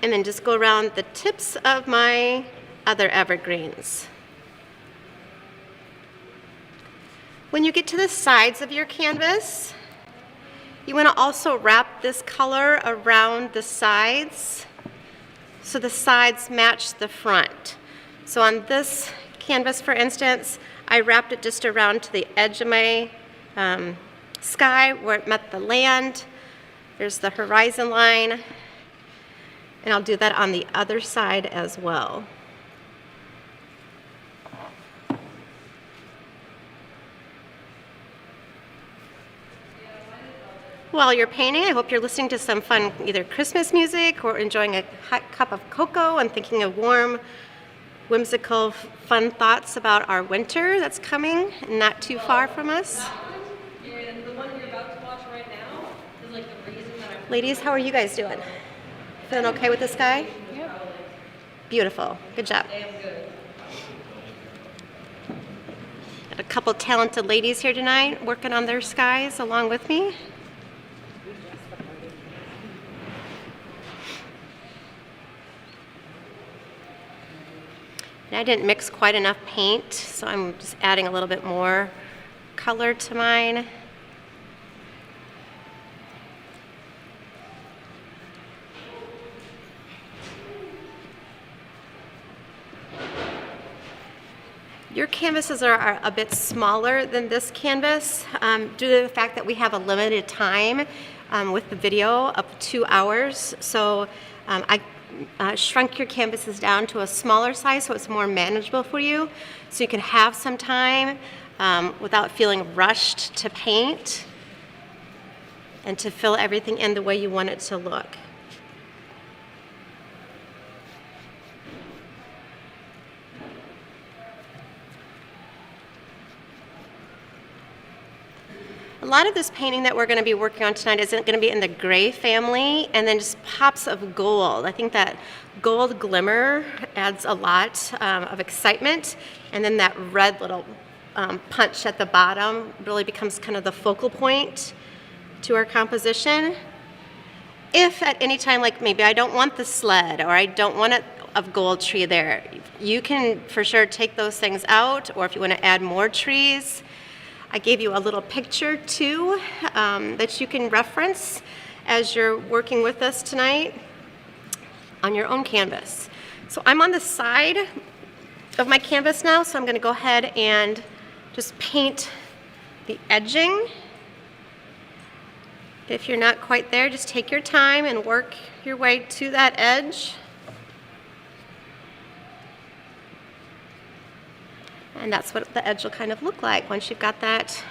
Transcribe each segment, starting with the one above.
and then just go around the tips of my other evergreens. When you get to the sides of your canvas, you want to also wrap this color around the sides so the sides match the front. So on this canvas, for instance, I wrapped it just around to the edge of my sky where it met the land. There's the horizon line, and I'll do that on the other side as well. While you're painting, I hope you're listening to some fun either Christmas music or enjoying a hot cup of cocoa and thinking of warm, whimsical, fun thoughts about our winter that's coming not too far from us. And the one you're about to watch right now is like the reason that I'm... Ladies, how are you guys doing? Feeling okay with the sky? Yep. Beautiful. Good job. Damn good. Got a couple talented ladies here tonight working on their skies along with me. And I didn't mix quite enough paint, so I'm just adding a little bit more color to mine. Your canvases are a bit smaller than this canvas due to the fact that we have a limited time with the video of 2 hours. So I shrunk your canvases down to a smaller size so it's more manageable for you, so you can have some time without feeling rushed to paint and to fill everything in the way you want it to look. A lot of this painting that we're going to be working on tonight isn't going to be in the gray family, and then just pops of gold. I think that gold glimmer adds a lot of excitement, and then that red little punch at the bottom really becomes kind of the focal point to our composition. If at any time, like maybe I don't want the sled or I don't want a gold tree there, you can for sure take those things out, or if you want to add more trees. I gave you a little picture too that you can reference as you're working with us tonight on your own canvas. So I'm on the side of my canvas now, so I'm going to go ahead and just paint the edging. If you're not quite there, just take your time and work your way to that edge. And that's what the edge will kind of look like once you've got that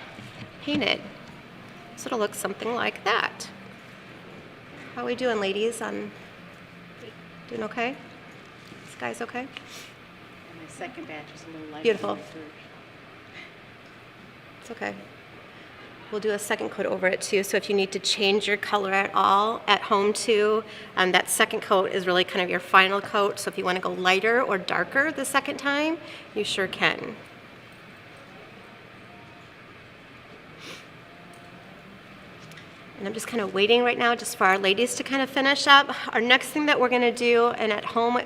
painted. So it'll look something like that. How are we doing, ladies? Doing okay? This guy's okay? My second batch is a little lighter. Beautiful. It's okay. We'll do a second coat over it too, so if you need to change your color at all at home too, that second coat is really kind of your final coat, so if you want to go lighter or darker the second time, you sure can. And I'm just kind of waiting right now just for our ladies to kind of finish up. Our next thing that we're going to do, and at home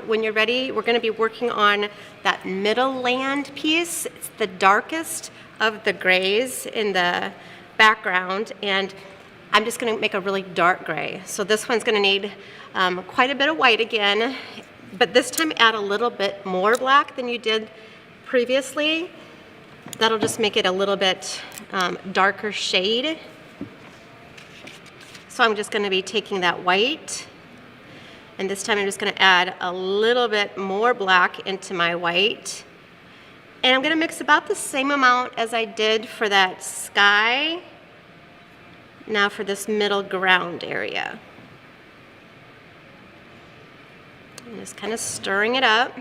when you're ready, we're going to be working on that middle land piece. It's the darkest of the grays in the background, and I'm just going to make a really dark gray. So this one's going to need quite a bit of white again, but this time add a little bit more black than you did previously. That'll just make it a little bit darker shade. So I'm just going to be taking that white, and this time I'm just going to add a little bit more black into my white. And I'm going to mix about the same amount as I did for that sky, now for this middle ground area. I'm just kind of stirring it up.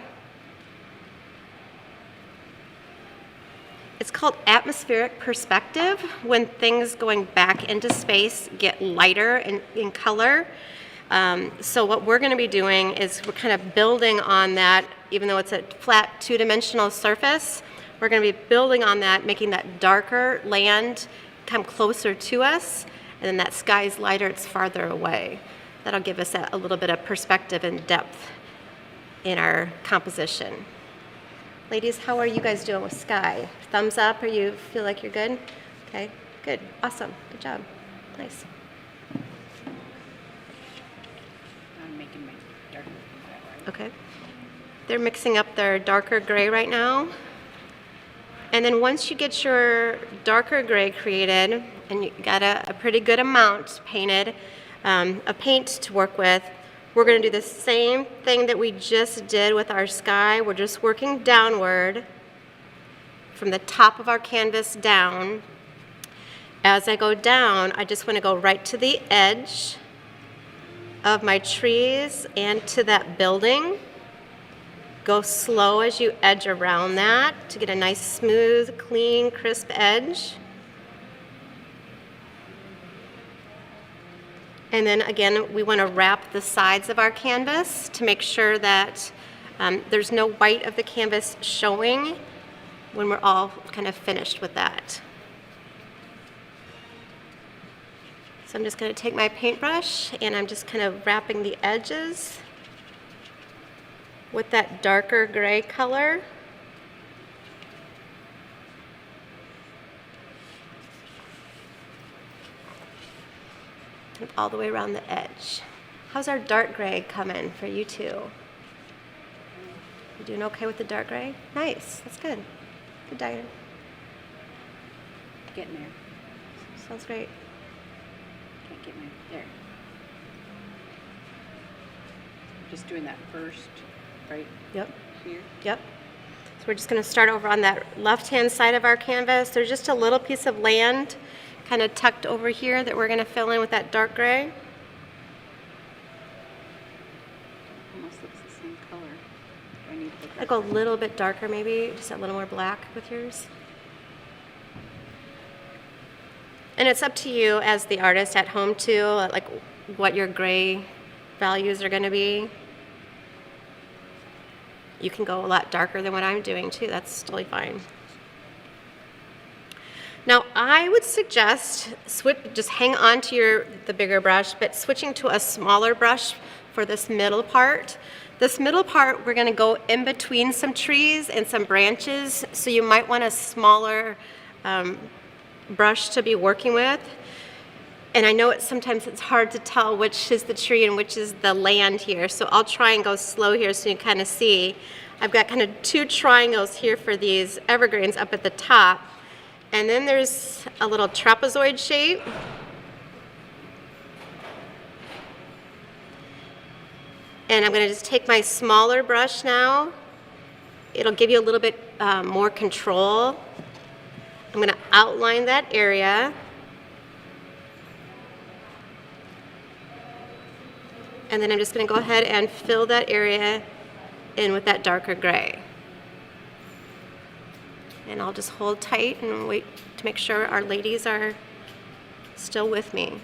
It's called atmospheric perspective, when things going back into space get lighter in color. So what we're going to be doing is we're kind of building on that. Even though it's a flat two-dimensional surface, we're going to be building on that, making that darker land come closer to us, and then that sky is lighter, it's farther away. That'll give us a little bit of perspective and depth in our composition. Ladies, how are you guys doing with sky? Thumbs up, or you feel like you're good? Okay, good, awesome, good job, nice. I'm making my darker. Okay, they're mixing up their darker gray right now. And then once you get your darker gray created, and you got a pretty good amount painted, of paint to work with, we're going to do the same thing that we just did with our sky. We're just working downward from the top of our canvas down. As I go down, I just want to go right to the edge of my trees and to that building. Go slow as you edge around that to get a nice, smooth, clean, crisp edge. And then again, we want to wrap the sides of our canvas to make sure that there's no white of the canvas showing when we're all kind of finished with that. So I'm just going to take my paintbrush and I'm just kind of wrapping the edges with that darker gray color. And all the way around the edge. How's our dark gray coming for you two? You doing okay with the dark gray? Nice, that's good. Good, Diane. Getting there. Sounds great. Can't get my, there. Just doing that first, right Yep, here. yep. So we're just going to start over on that left-hand side of our canvas. There's just a little piece of land kind of tucked over here that we're going to fill in with that dark gray. Almost looks the same color. I need to I'd go a little bit darker maybe, just a little more black with yours. And it's up to you as the artist at home too, like what your gray values are going to be. You can go a lot darker than what I'm doing too, that's totally fine. Now, I would suggest just hang on to the bigger brush, but switching to a smaller brush for this middle part. This middle part, we're going to go in between some trees and some branches, so you might want a smaller brush to be working with. And I know sometimes it's hard to tell which is the tree and which is the land here, so I'll try and go slow here so you kind of see. I've got kind of two triangles here for these evergreens up at the top. And then there's a little trapezoid shape. And I'm going to just take my smaller brush now. It'll give you a little bit more control. I'm going to outline that area. And then I'm just going to go ahead and fill that area in with that darker gray. And I'll just hold tight and wait to make sure our ladies are still with me.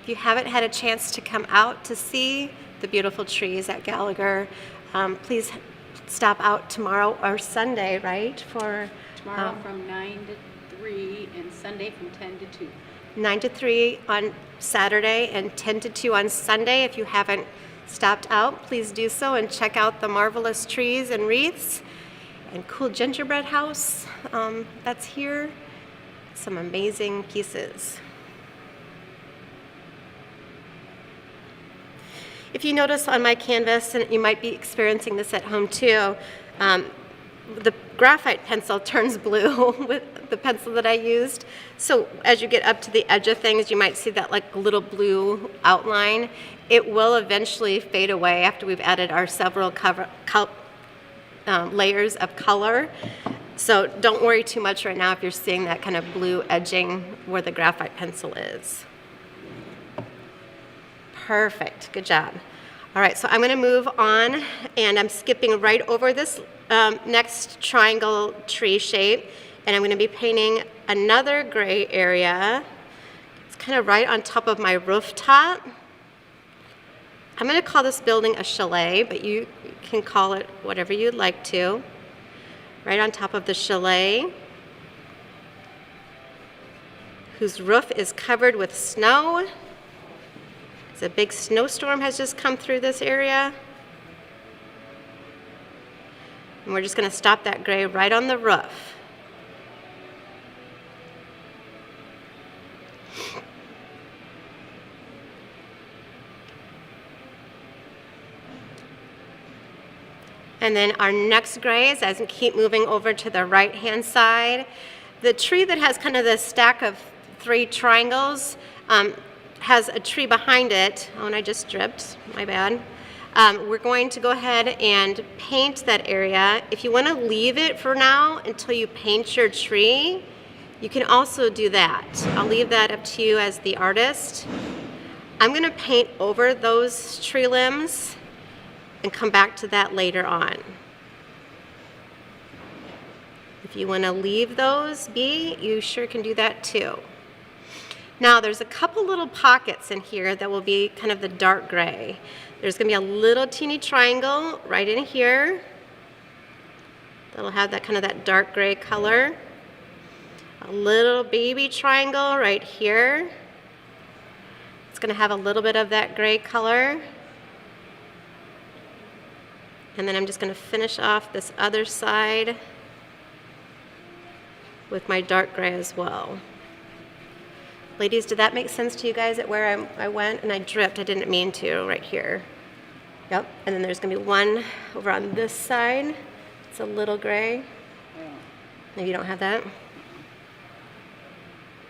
If you haven't had a chance to come out to see the beautiful trees at Gallagher, please stop out tomorrow or Sunday, right? For Tomorrow from 9 to 3 and Sunday from 10 to 2. 9 to 3 on Saturday and 10 to 2 on Sunday. If you haven't stopped out, please do so and check out the marvelous trees and wreaths and cool gingerbread house that's here. Some amazing pieces. If you notice on my canvas, and you might be experiencing this at home too, the graphite pencil turns blue with the pencil that I used. So as you get up to the edge of things, you might see that like little blue outline. It will eventually fade away after we've added our several layers of color. So don't worry too much right now if you're seeing that kind of blue edging where the graphite pencil is. Perfect, good job. All right, so I'm going to move on, and I'm skipping right over this next triangle tree shape, and I'm going to be painting another gray area. It's kind of right on top of my rooftop. I'm going to call this building a chalet, but you can call it whatever you'd like to. Right on top of the chalet. whose roof is covered with snow. A big snowstorm has just come through this area. And we're just going to stop that gray right on the roof. And then our next grays, as we keep moving over to the right-hand side, the tree that has kind of the stack of 3 triangles has a tree behind it. Oh, and I just dripped, my bad. We're going to go ahead and paint that area. If you want to leave it for now until you paint your tree, you can also do that. I'll leave that up to you as the artist. I'm going to paint over those tree limbs and come back to that later on. If you want to leave those be, you sure can do that too. Now there's a couple little pockets in here that will be kind of the dark gray. There's going to be a little teeny triangle right in here that'll have that kind of that dark gray color. A little baby triangle right here. It's going to have a little bit of that gray color. And then I'm just going to finish off this other side with my dark gray as well. Ladies, did that make sense to you guys at where I went? And I dripped, I didn't mean to, right here. Yep, and then there's gonna be one over on this side. It's a little gray. Maybe you don't have that?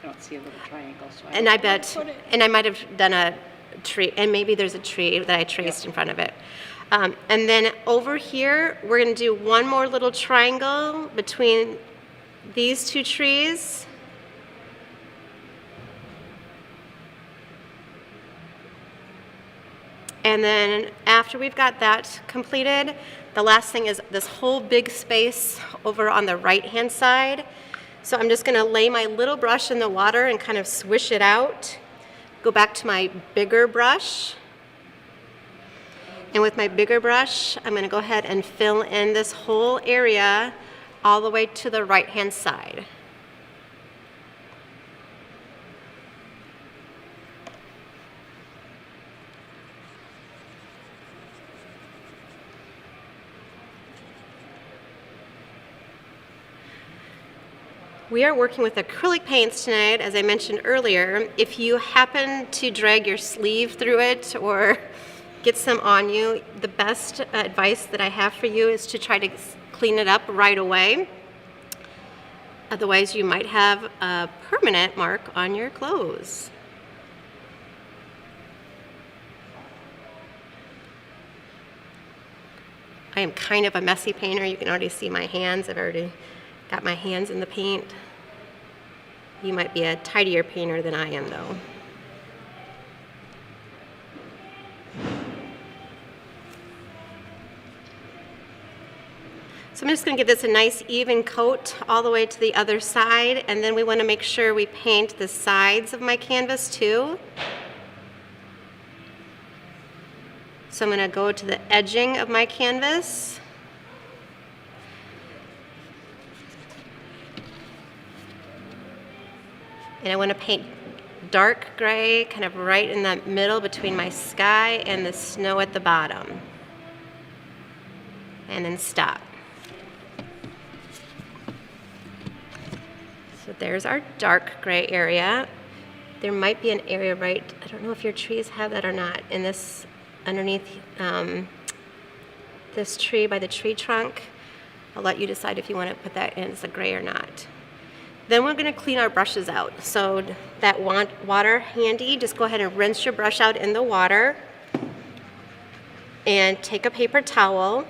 I don't see a little triangle, so And I bet, and I might have done a tree, and maybe there's a tree that I traced in front of it. And then over here, we're gonna do one more little triangle between these 2 trees. And then after we've got that completed, the last thing is this whole big space over on the right-hand side. So I'm just gonna lay my little brush in the water and kind of swish it out. Go back to my bigger brush. And with my bigger brush, I'm gonna go ahead and fill in this whole area all the way to the right-hand side. We are working with acrylic paints tonight, as I mentioned earlier. If you happen to drag your sleeve through it or get some on you, the best advice that I have for you is to try to clean it up right away. Otherwise, you might have a permanent mark on your clothes. I am kind of a messy painter. You can already see my hands. I've already got my hands in the paint. You might be a tidier painter than I am, though. So I'm just going to give this a nice even coat all the way to the other side, and then we want to make sure we paint the sides of my canvas too. So I'm going to go to the edging of my canvas. And I want to paint dark gray kind of right in the middle between my sky and the snow at the bottom. And then stop. So there's our dark gray area. There might be an area right, I don't know if your trees have that or not, in this, underneath this tree by the tree trunk. I'll let you decide if you want to put that in as a gray or not. Then we're going to clean our brushes out. So that water handy, just go ahead and rinse your brush out in the water and take a paper towel.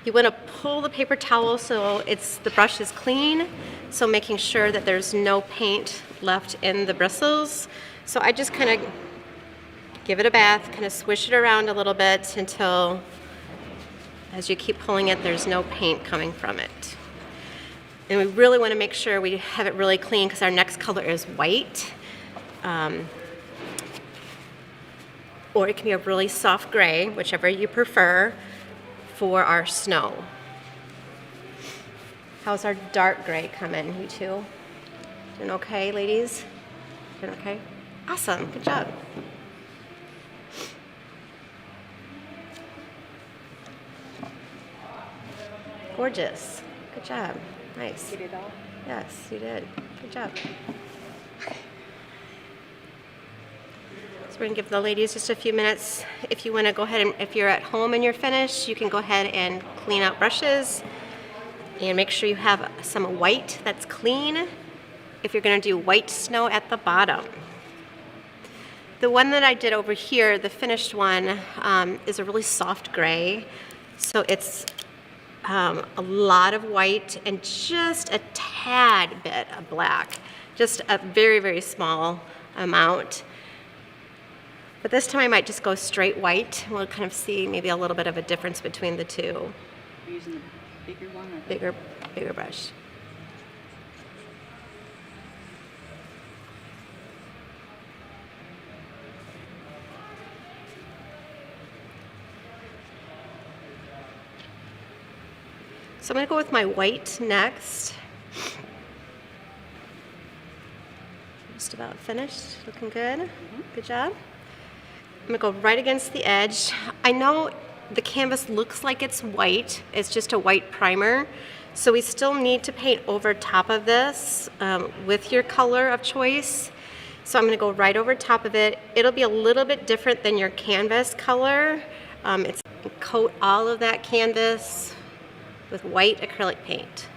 You want to pull the paper towel so the brush is clean, so making sure that there's no paint left in the bristles. So I just kind of give it a bath, kind of swish it around a little bit until, as you keep pulling it, there's no paint coming from it. And we really want to make sure we have it really clean because our next color is white. Or it can be a really soft gray, whichever you prefer, for our snow. How's our dark gray coming, you two? Doing okay, ladies? Doing okay? Awesome, good job. Gorgeous, good job, nice. Get it all? Yes, you did, good job. So we're gonna give the ladies just a few minutes. If you wanna go ahead and, if you're at home and you're finished, you can go ahead and clean out brushes and make sure you have some white that's clean if you're gonna do white snow at the bottom. The one that I did over here, the finished one, is a really soft gray. So it's a lot of white and just a tad bit of black. Just a very, very small amount. But this time I might just go straight white. We'll kind of see maybe a little bit of a difference between the two. Are you using the bigger one or Bigger brush. So I'm gonna go with my white next. Just about finished, looking good. Good job. I'm gonna go right against the edge. I know the canvas looks like it's white, it's just a white primer. So we still need to paint over top of this with your color of choice. So I'm gonna go right over top of it. It'll be a little bit different than your canvas color. It's coat all of that canvas with white acrylic paint.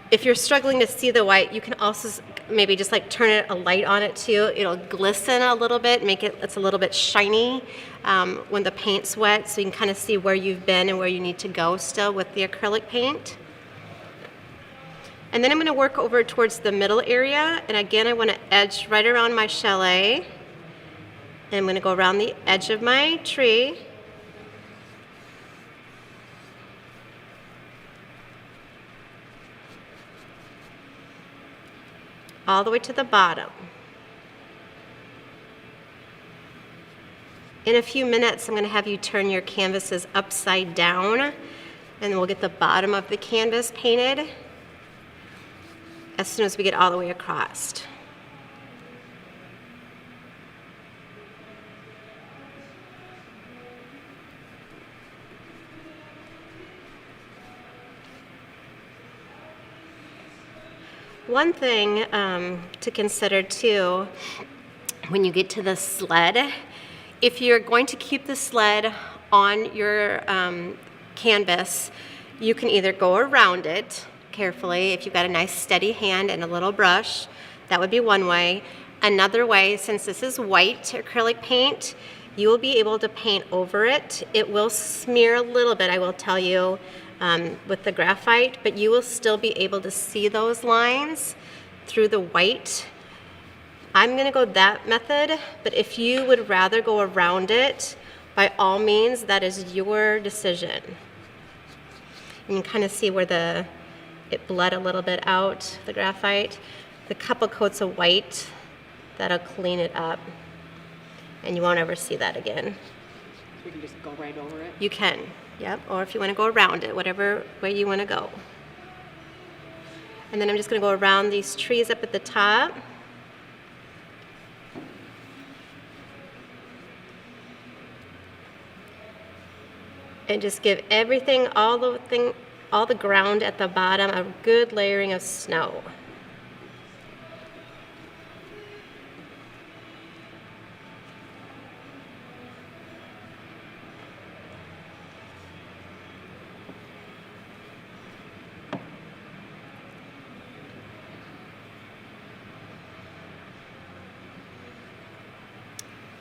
If you're struggling to see the white, you can also maybe just like turn a light on it too. It'll glisten a little bit, it's a little bit shiny when the paint's wet, so you can kind of see where you've been and where you need to go still with the acrylic paint. And then I'm gonna work over towards the middle area, and again, I wanna edge right around my chalet. And I'm gonna go around the edge of my tree. All the way to the bottom. In a few minutes, I'm going to have you turn your canvases upside down, and we'll get the bottom of the canvas painted as soon as we get all the way across. One thing to consider too, when you get to the sled, if you're going to keep the sled on your canvas, you can either go around it carefully if you've got a nice steady hand and a little brush. That would be one way. Another way, since this is white acrylic paint, you will be able to paint over it. It will smear a little bit, I will tell you, with the graphite, but you will still be able to see those lines through the white. I'm gonna go that method, but if you would rather go around it, by all means, that is your decision. You can kind of see where it bled a little bit out, the graphite. The couple coats of white, that'll clean it up, and you won't ever see that again. We can just go right over it? You can. Yep, or if you want to go around it, whatever way you want to go. And then I'm just going to go around these trees up at the top. And just give everything, all the ground at the bottom, a good layering of snow.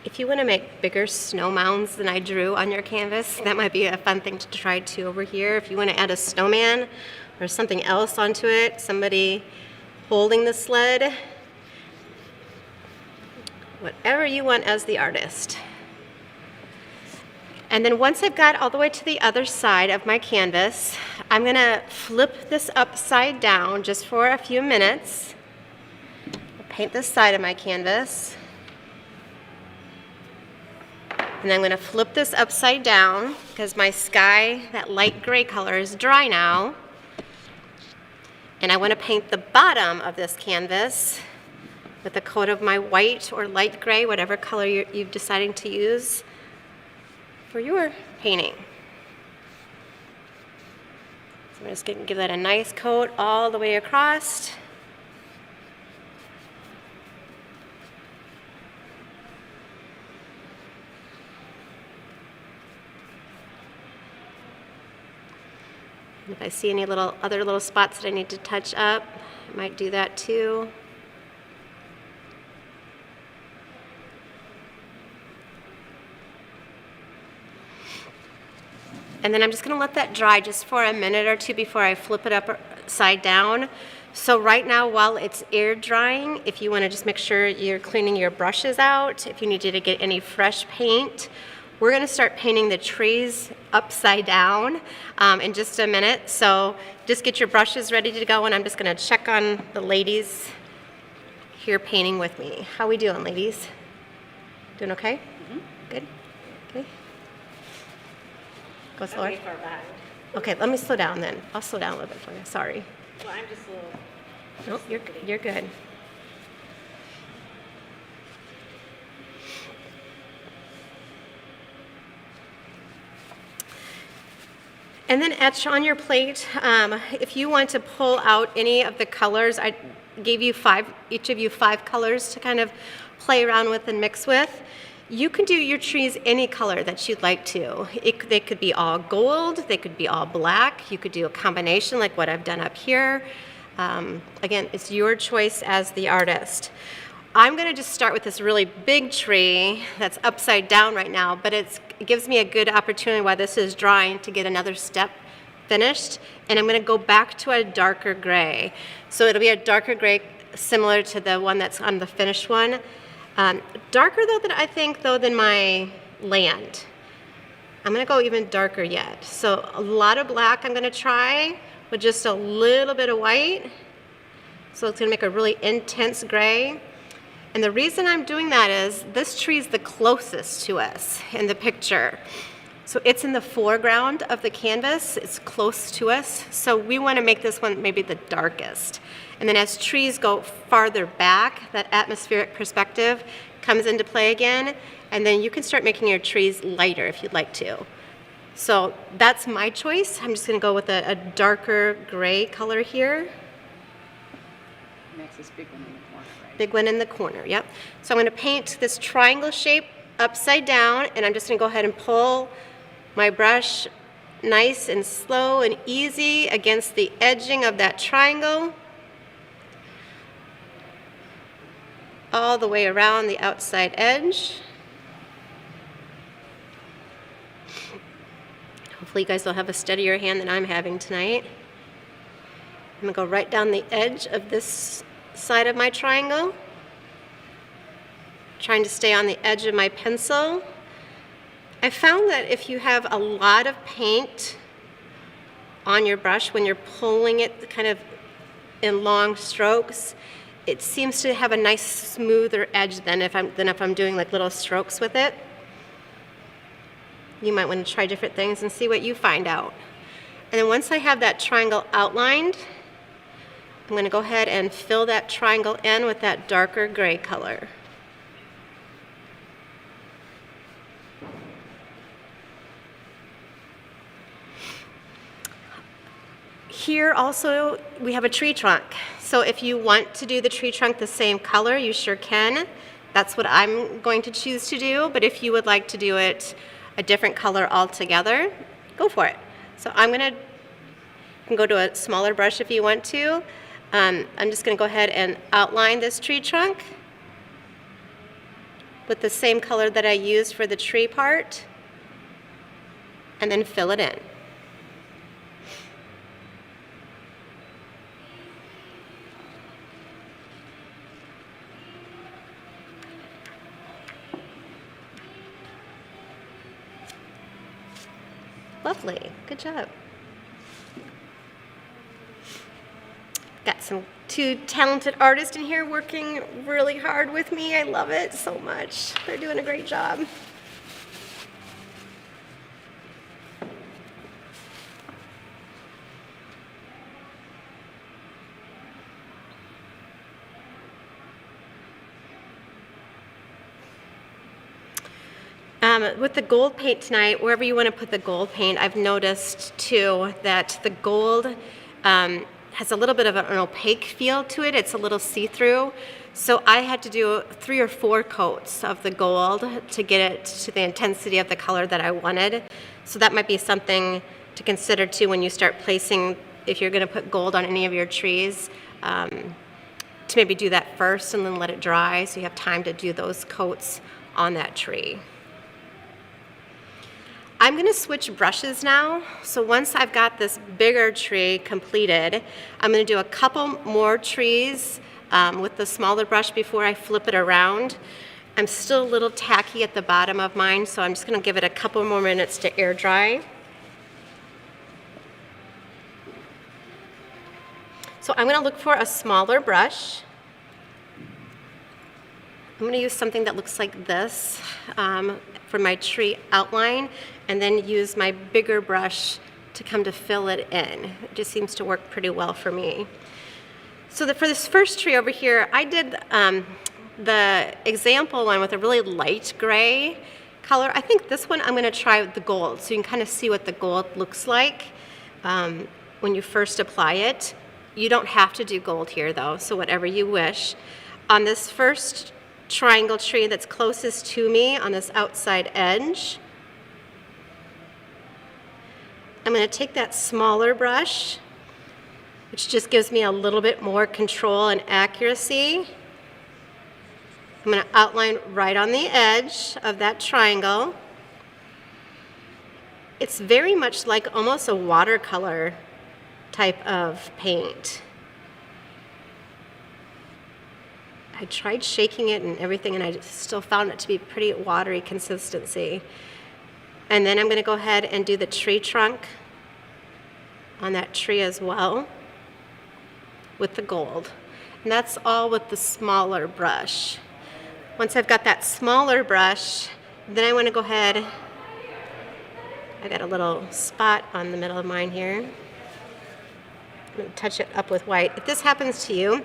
If you want to make bigger snow mounds than I drew on your canvas, that might be a fun thing to try too over here. If you want to add a snowman or something else onto it, somebody holding the sled, whatever you want as the artist. And then once I've got all the way to the other side of my canvas, I'm going to flip this upside down just for a few minutes. I'll paint this side of my canvas. And I'm going to flip this upside down because my sky, that light gray color, is dry now. And I want to paint the bottom of this canvas with a coat of my white or light gray, whatever color you've decided to use for your painting. So I'm just going to give that a nice coat all the way across. And if I see any other little spots that I need to touch up, I might do that too. And then I'm just going to let that dry just for a minute or two before I flip it upside down. So right now, while it's air drying, if you want to just make sure you're cleaning your brushes out, if you need to get any fresh paint, we're going to start painting the trees upside down in just a minute. So just get your brushes ready to go, and I'm just going to check on the ladies here painting with me. How we doing, ladies? Doing okay? Mm-hmm. Good? Okay. Go slower. Okay, far behind. Okay, let me slow down then. I'll slow down a little bit for you. Sorry. Well, I'm just a little. Nope, you're good. And then etch on your plate. If you want to pull out any of the colors, I gave you each of you five colors to kind of play around with and mix with. You can do your trees any color that you'd like to. They could be all gold, they could be all black. You could do a combination like what I've done up here. Again, it's your choice as the artist. I'm gonna just start with this really big tree that's upside down right now, but it gives me a good opportunity while this is drying to get another step finished. And I'm gonna go back to a darker gray. So it'll be a darker gray similar to the one that's on the finished one. Darker though than my land. I'm gonna go even darker yet. So a lot of black I'm gonna try with just a little bit of white. So it's gonna make a really intense gray. And the reason I'm doing that is this tree is the closest to us in the picture. So it's in the foreground of the canvas, it's close to us. So we wanna make this one maybe the darkest. And then as trees go farther back, that atmospheric perspective comes into play again, and then you can start making your trees lighter if you'd like to. So that's my choice. I'm just gonna go with a darker gray color here. Next is big one in the corner, right? Big one in the corner, yep. So I'm gonna paint this triangle shape upside down, and I'm just gonna go ahead and pull my brush nice and slow and easy against the edging of that triangle, all the way around the outside edge. Hopefully you guys will have a steadier hand than I'm having tonight. I'm gonna go right down the edge of this side of my triangle, trying to stay on the edge of my pencil. I found that if you have a lot of paint on your brush, when you're pulling it kind of in long strokes, it seems to have a nice smoother edge than if I'm doing like little strokes with it. You might want to try different things and see what you find out. And then once I have that triangle outlined, I'm going to go ahead and fill that triangle in with that darker gray color. Here also we have a tree trunk. So if you want to do the tree trunk the same color, you sure can. That's what I'm going to choose to do, but if you would like to do it a different color altogether, go for it. So you can go to a smaller brush if you want to. I'm just gonna go ahead and outline this tree trunk with the same color that I used for the tree part, and then fill it in. Lovely, good job. Got two talented artists in here working really hard with me. I love it so much. They're doing a great job. With the gold paint tonight, wherever you want to put the gold paint, I've noticed too that the gold has a little bit of an opaque feel to it. It's a little see-through. So I had to do 3 or 4 coats of the gold to get it to the intensity of the color that I wanted. So that might be something to consider too when you start placing, if you're going to put gold on any of your trees, to maybe do that first and then let it dry so you have time to do those coats on that tree. I'm going to switch brushes now. So once I've got this bigger tree completed, I'm going to do a couple more trees with the smaller brush before I flip it around. I'm still a little tacky at the bottom of mine, so I'm just going to give it a couple more minutes to air dry. So I'm going to look for a smaller brush. I'm going to use something that looks like this for my tree outline, and then use my bigger brush to come to fill it in. It just seems to work pretty well for me. So for this first tree over here, I did the example one with a really light gray color. I think this one I'm going to try with the gold, so you can kind of see what the gold looks like when you first apply it. You don't have to do gold here though, so whatever you wish. On this first triangle tree that's closest to me on this outside edge, I'm going to take that smaller brush, which just gives me a little bit more control and accuracy. I'm going to outline right on the edge of that triangle. It's very much like almost a watercolor type of paint. I tried shaking it and everything, and I still found it to be pretty watery consistency. And then I'm going to go ahead and do the tree trunk on that tree as well with the gold. And that's all with the smaller brush. Once I've got that smaller brush, then I want to go ahead, I got a little spot on the middle of mine here. I'm going to touch it up with white. If this happens to you,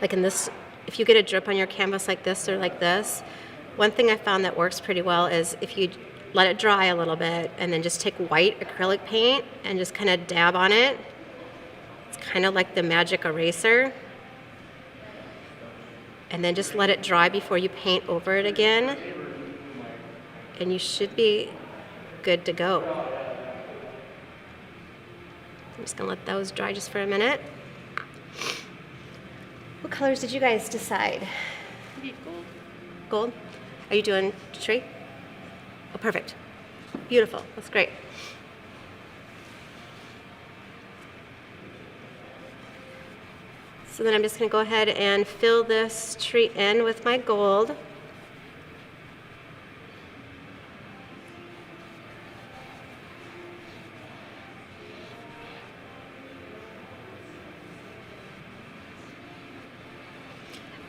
like in this, if you get a drip on your canvas like this or like this, one thing I found that works pretty well is if you let it dry a little bit and then just take white acrylic paint and just kind of dab on it. It's kind of like the magic eraser. And then just let it dry before you paint over it again. And you should be good to go. I'm just gonna let those dry just for a minute. What colors did you guys decide? Maybe gold. Gold? Are you doing tree? Oh, perfect. Beautiful. That's great. So then I'm just going to go ahead and fill this tree in with my gold.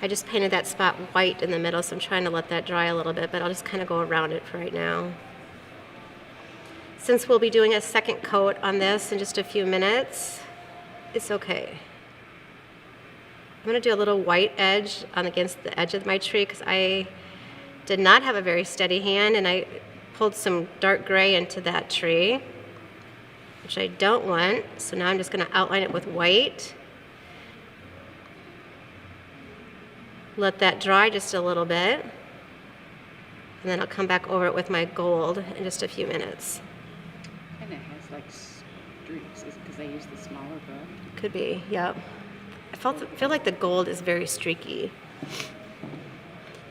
I just painted that spot white in the middle, so I'm trying to let that dry a little bit, but I'll just kind of go around it for right now. Since we'll be doing a second coat on this in just a few minutes, it's okay. I'm going to do a little white edge against the edge of my tree because I did not have a very steady hand, and I pulled some dark gray into that tree, which I don't want. So now I'm just going to outline it with white. Let that dry just a little bit, and then I'll come back over it with my gold in just a few minutes. And it has like streaks. Is it because I use the smaller brush? Could be, yep. I feel like the gold is very streaky.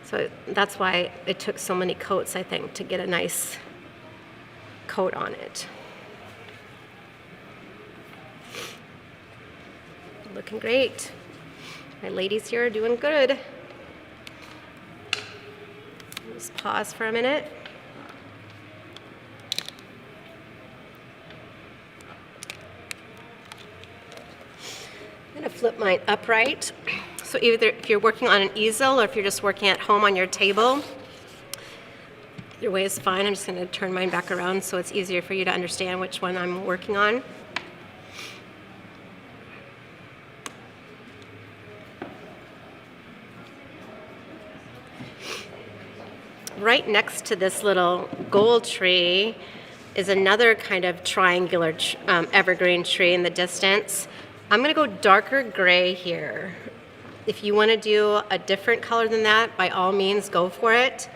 So that's why it took so many coats, I think, to get a nice coat on it. Looking great. My ladies here are doing good. Just pause for a minute. I'm going to flip mine upright. So either if you're working on an easel or if you're just working at home on your table, your way is fine. I'm just going to turn mine back around so it's easier for you to understand which one I'm working on. right next to this little gold tree is another kind of triangular evergreen tree in the distance. I'm gonna go darker gray here. If you wanna do a different color than that, by all means, go for it.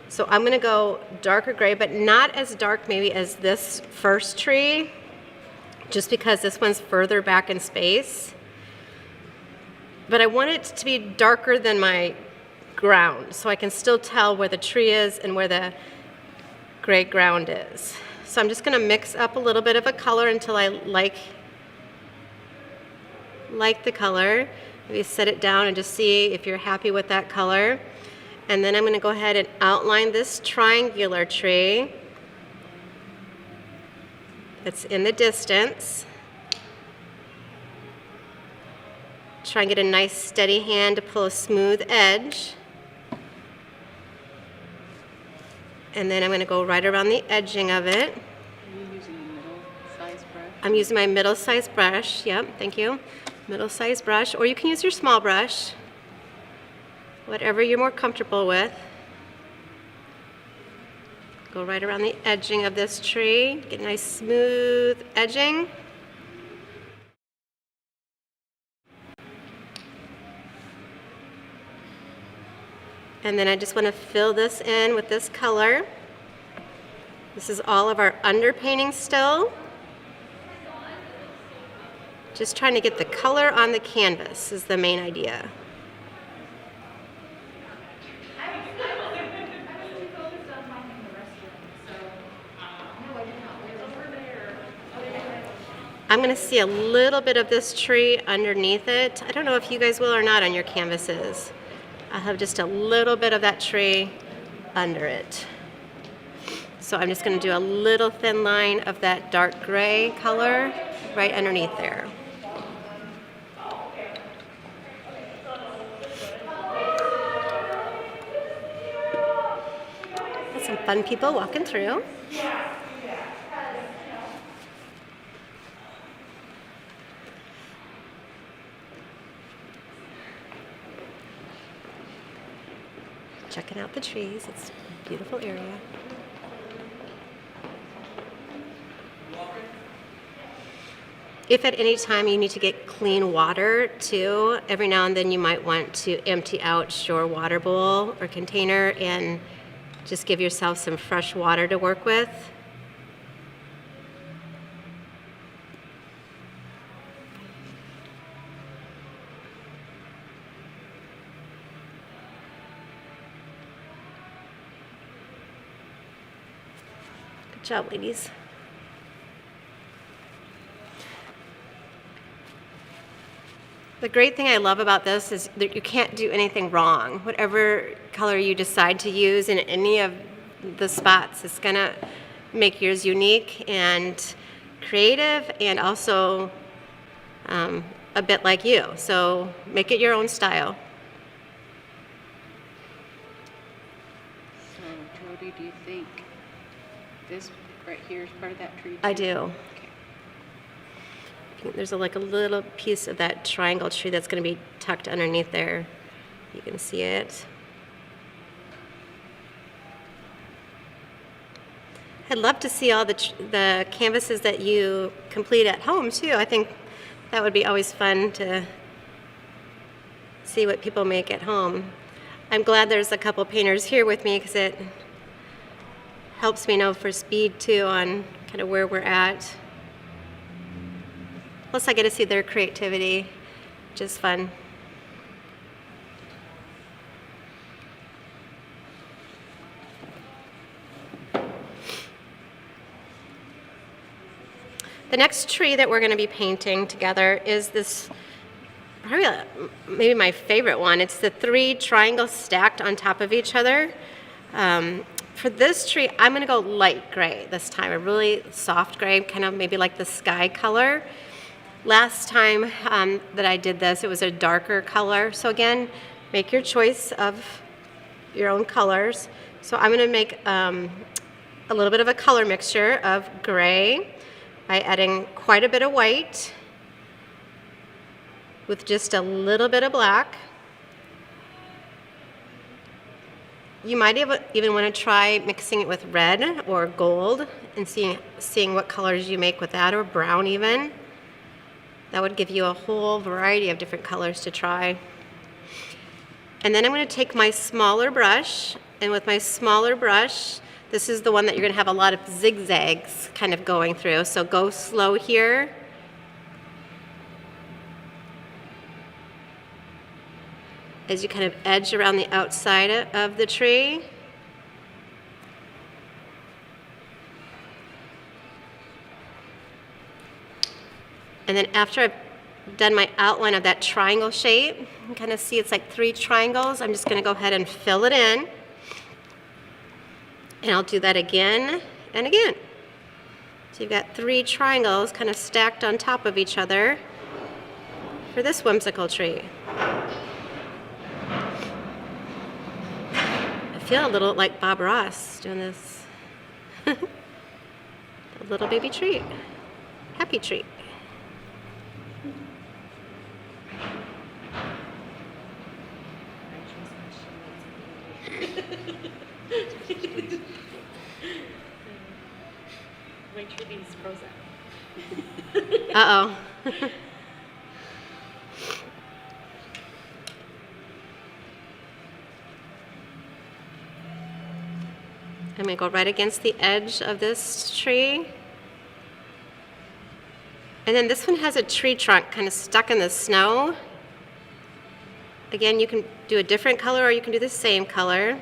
So I'm gonna go darker gray, but not as dark maybe as this first tree, just because this one's further back in space. But I want it to be darker than my ground, so I can still tell where the tree is and where the gray ground is. So I'm just gonna mix up a little bit of a color until I like the color. Maybe set it down and just see if you're happy with that color. And then I'm gonna go ahead and outline this triangular tree that's in the distance. Try and get a nice steady hand to pull a smooth edge. And then I'm gonna go right around the edging of it. Are you using a middle-sized brush? I'm using my middle-sized brush. Yep, thank you. Middle-sized brush, or you can use your small brush. Whatever you're more comfortable with. Go right around the edging of this tree. Get a nice smooth edging. And then I just want to fill this in with this color. This is all of our underpainting still. Just trying to get the color on the canvas is the main idea. I'm going to see a little bit of this tree underneath it. I don't know if you guys will or not on your canvases. I'll have just a little bit of that tree under it. So I'm just going to do a little thin line of that dark gray color right underneath there. Got some fun people walking through. Checking out the trees. It's a beautiful area. If at any time you need to get clean water too, every now and then you might want to empty out your water bowl or container and just give yourself some fresh water to work with. Good job, ladies. The great thing I love about this is that you can't do anything wrong. Whatever color you decide to use in any of the spots, it's gonna make yours unique and creative and also a bit like you. So make it your own style. So, Jody, do you think this right here is part of that tree? I too? do. Okay. There's like a little piece of that triangle tree that's going to be tucked underneath there. You can see it. I'd love to see all the canvases that you complete at home too. I think that would be always fun to see what people make at home. I'm glad there's a couple painters here with me because it helps me know for speed too on kind of where we're at. Plus I get to see their creativity, which is fun. The next tree that we're going to be painting together is this, probably maybe my favorite one. It's the 3 triangles stacked on top of each other. For this tree, I'm going to go light gray this time, a really soft gray, kind of maybe like the sky color. Last time that I did this, it was a darker color. So again, make your choice of your own colors. So I'm going to make a little bit of a color mixture of gray by adding quite a bit of white with just a little bit of black. You might even want to try mixing it with red or gold and seeing what colors you make with that, or brown even. That would give you a whole variety of different colors to try. And then I'm going to take my smaller brush, and with my smaller brush, this is the one that you're going to have a lot of zigzags kind of going through. So go slow here. As you kind of edge around the outside of the tree. And then after I've done my outline of that triangle shape, you can kind of see it's like 3 triangles. I'm just going to go ahead and fill it in. And I'll do that again and again. So you've got 3 triangles kind of stacked on top of each other for this whimsical tree. I feel a little like Bob Ross doing this. A little baby tree. Happy tree. Wait till these frozen. Uh-oh. I'm going to go right against the edge of this tree. And then this one has a tree trunk kind of stuck in the snow. Again, you can do a different color or you can do the same color.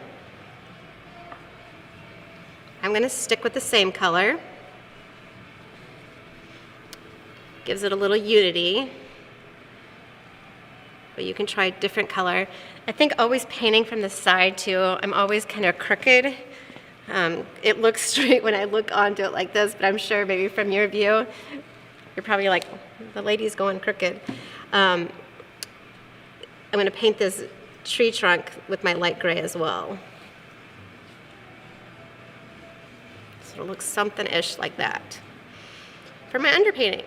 I'm going to stick with the same color. Gives it a little unity. But you can try a different color. I think always painting from the side too, I'm always kind of crooked. It looks straight when I look onto it like this, but I'm sure maybe from your view, you're probably like, the lady's going crooked. I'm going to paint this tree trunk with my light gray as well. So it looks something-ish like that for my underpainting.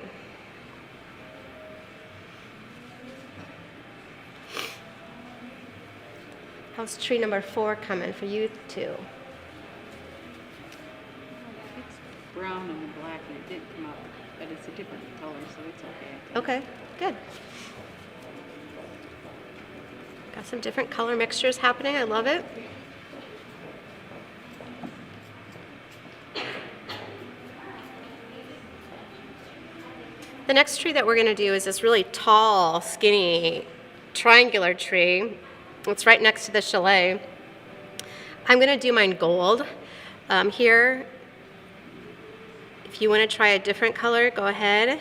How's tree number 4 coming for you two? It's brown and the black, and it did come up, but it's a different color, so it's okay. Okay, good. Got some different color mixtures happening. I love it. The next tree that we're going to do is this really tall, skinny, triangular tree. It's right next to the chalet. I'm going to do mine gold. Here, if you want to try a different color, go ahead.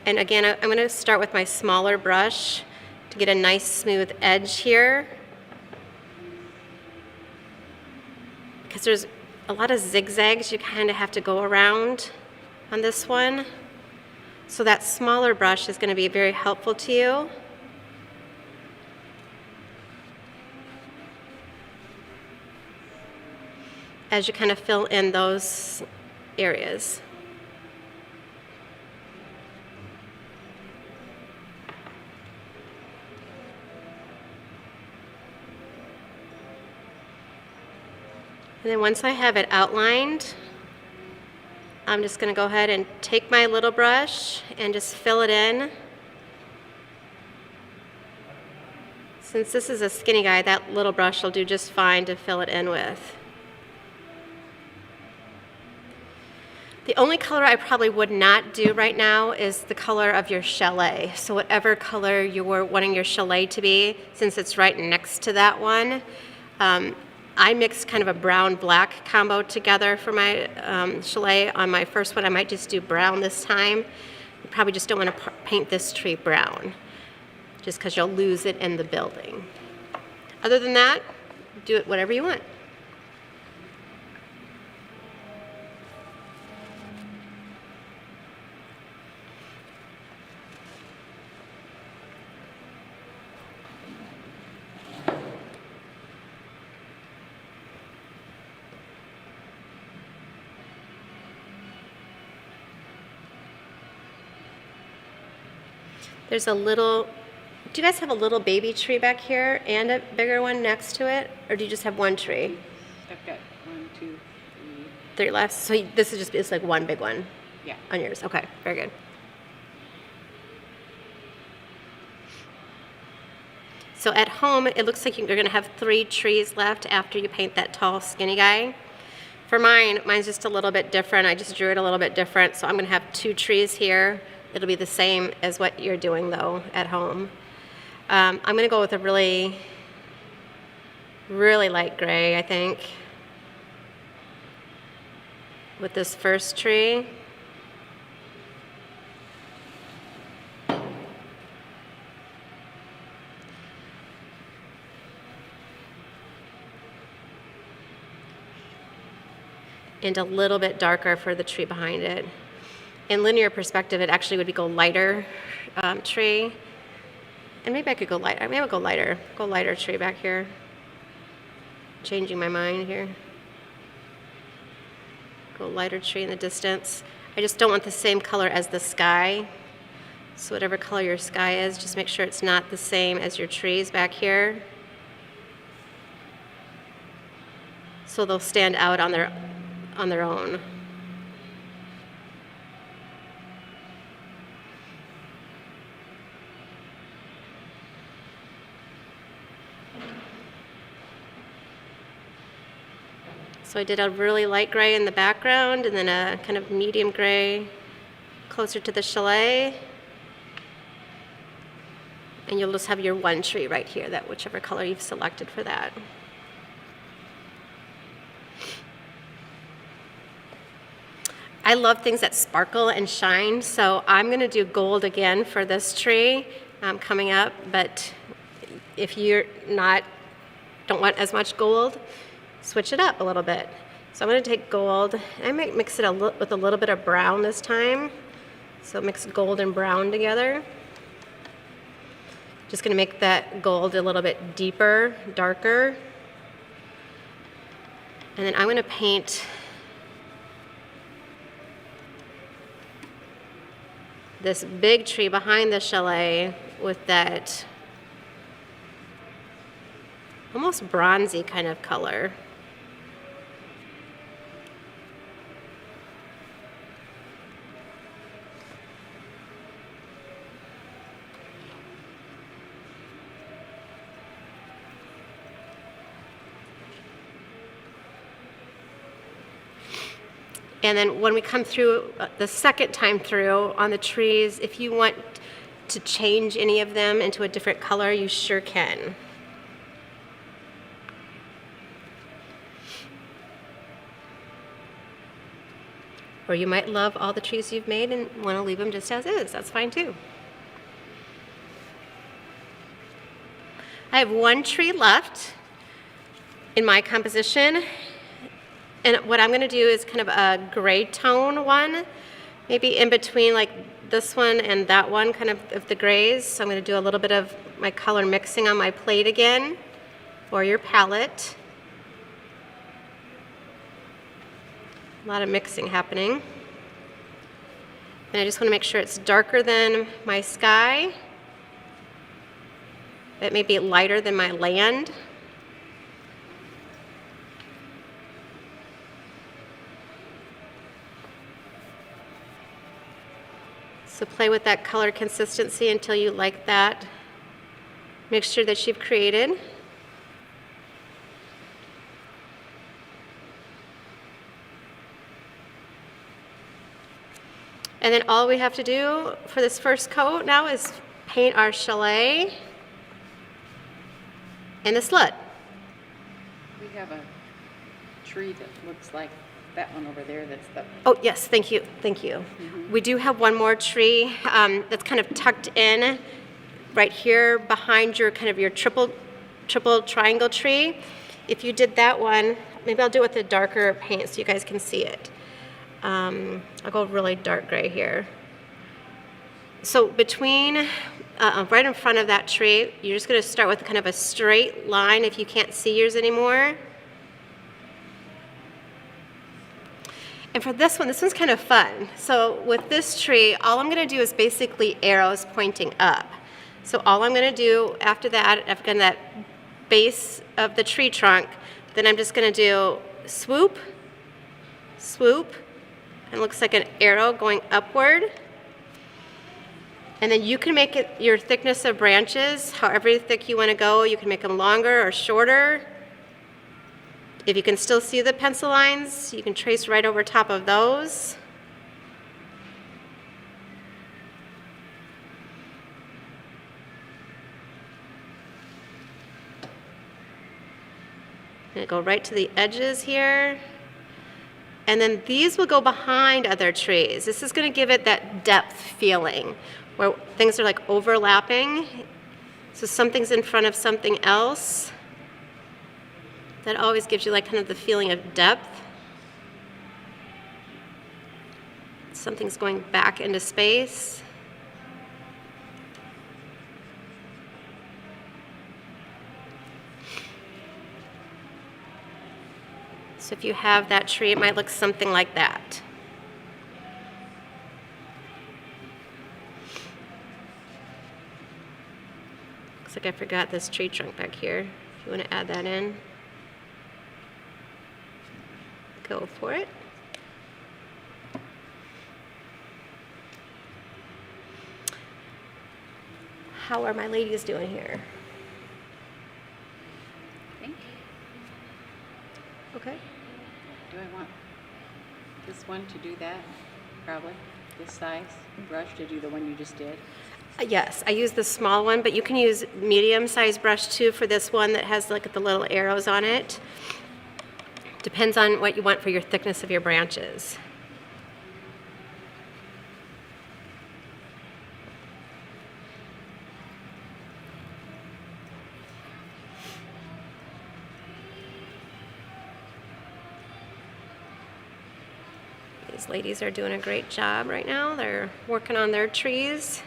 And again, I'm going to start with my smaller brush to get a nice smooth edge here. Because there's a lot of zigzags you kind of have to go around on this one. So that smaller brush is going to be very helpful to you. As you kind of fill in those areas. And then once I have it outlined, I'm just going to go ahead and take my little brush and just fill it in. Since this is a skinny guy, that little brush will do just fine to fill it in with. The only color I probably would not do right now is the color of your chalet. So whatever color you were wanting your chalet to be, since it's right next to that one, I mixed kind of a brown-black combo together for my chalet. On my first one, I might just do brown this time. You probably just don't want to paint this tree brown, just because you'll lose it in the building. Other than that, do it whatever you want. There's a little Do you guys have a little baby tree back here and a bigger one next to it? Or do you just have one tree? I've got 1, 2, 3. 3 left? So this is just, it's like one big one Yeah. on yours. Okay, very good. So at home, it looks like you're gonna have 3 trees left after you paint that tall, skinny guy. For mine, mine's just a little bit different. I just drew it a little bit different. So I'm gonna have 2 trees here. It'll be the same as what you're doing though at home. I'm gonna go with a really, really light gray, I think, with this first tree. And a little bit darker for the tree behind it. In linear perspective, it actually would be go lighter tree. And maybe I could go lighter. Maybe I'll go lighter. Go lighter tree back here. Changing my mind here. Go lighter tree in the distance. I just don't want the same color as the sky. So whatever color your sky is, just make sure it's not the same as your trees back here. So they'll stand out on their own. So I did a really light gray in the background and then a kind of medium gray closer to the chalet. And you'll just have your one tree right here, that whichever color you've selected for that. I love things that sparkle and shine, so I'm gonna do gold again for this tree coming up, but if you're don't want as much gold, switch it up a little bit. So I'm gonna take gold, I might mix it with a little bit of brown this time. So mix gold and brown together. Just gonna make that gold a little bit deeper, darker. And then I'm gonna paint this big tree behind the chalet with that almost bronzy kind of color. And then when we come through the second time through on the trees, if you want to change any of them into a different color, you sure can. Or you might love all the trees you've made and want to leave them just as is. That's fine too. I have 1 tree left in my composition. And what I'm gonna do is kind of a gray tone one, maybe in between like this one and that one, kind of the grays. So I'm gonna do a little bit of my color mixing on my plate again, or your palette. A lot of mixing happening. And I just wanna make sure it's darker than my sky. It may be lighter than my land. So play with that color consistency until you like that mixture that you've created. And then all we have to do for this first coat now is paint our chalet and the slut. We have a tree that looks like that one over there. That's the. Oh yes, thank you, thank you. Mm-hmm. We do have one more tree that's kind of tucked in right here behind your kind of your triple triangle tree. If you did that one, maybe I'll do it with a darker paint so you guys can see it. I'll go really dark gray here. So between, right in front of that tree, you're just gonna start with kind of a straight line if you can't see yours anymore. And for this one's kind of fun. So with this tree, all I'm gonna do is basically arrows pointing up. So all I'm going to do after that, I've done that base of the tree trunk, then I'm just going to do swoop, swoop, and it looks like an arrow going upward. And then you can make it your thickness of branches, however thick you want to go. You can make them longer or shorter. If you can still see the pencil lines, you can trace right over top of those. And go right to the edges here. And then these will go behind other trees. This is going to give it that depth feeling where things are like overlapping. So something's in front of something else. That always gives you like kind of the feeling of depth. Something's going back into space. So if you have that tree, it might look something like that. Looks like I forgot this tree trunk back here. If you want to add that in, go for it. How are my ladies doing here? Okay. Do I want this one to do that? Probably. This size brush to do the one you just did? Yes, I use the small one, but you can use medium-sized brush too for this one that has like the little arrows on it. Depends on what you want for your thickness of your branches. These ladies are doing a great job right now. They're working on their trees.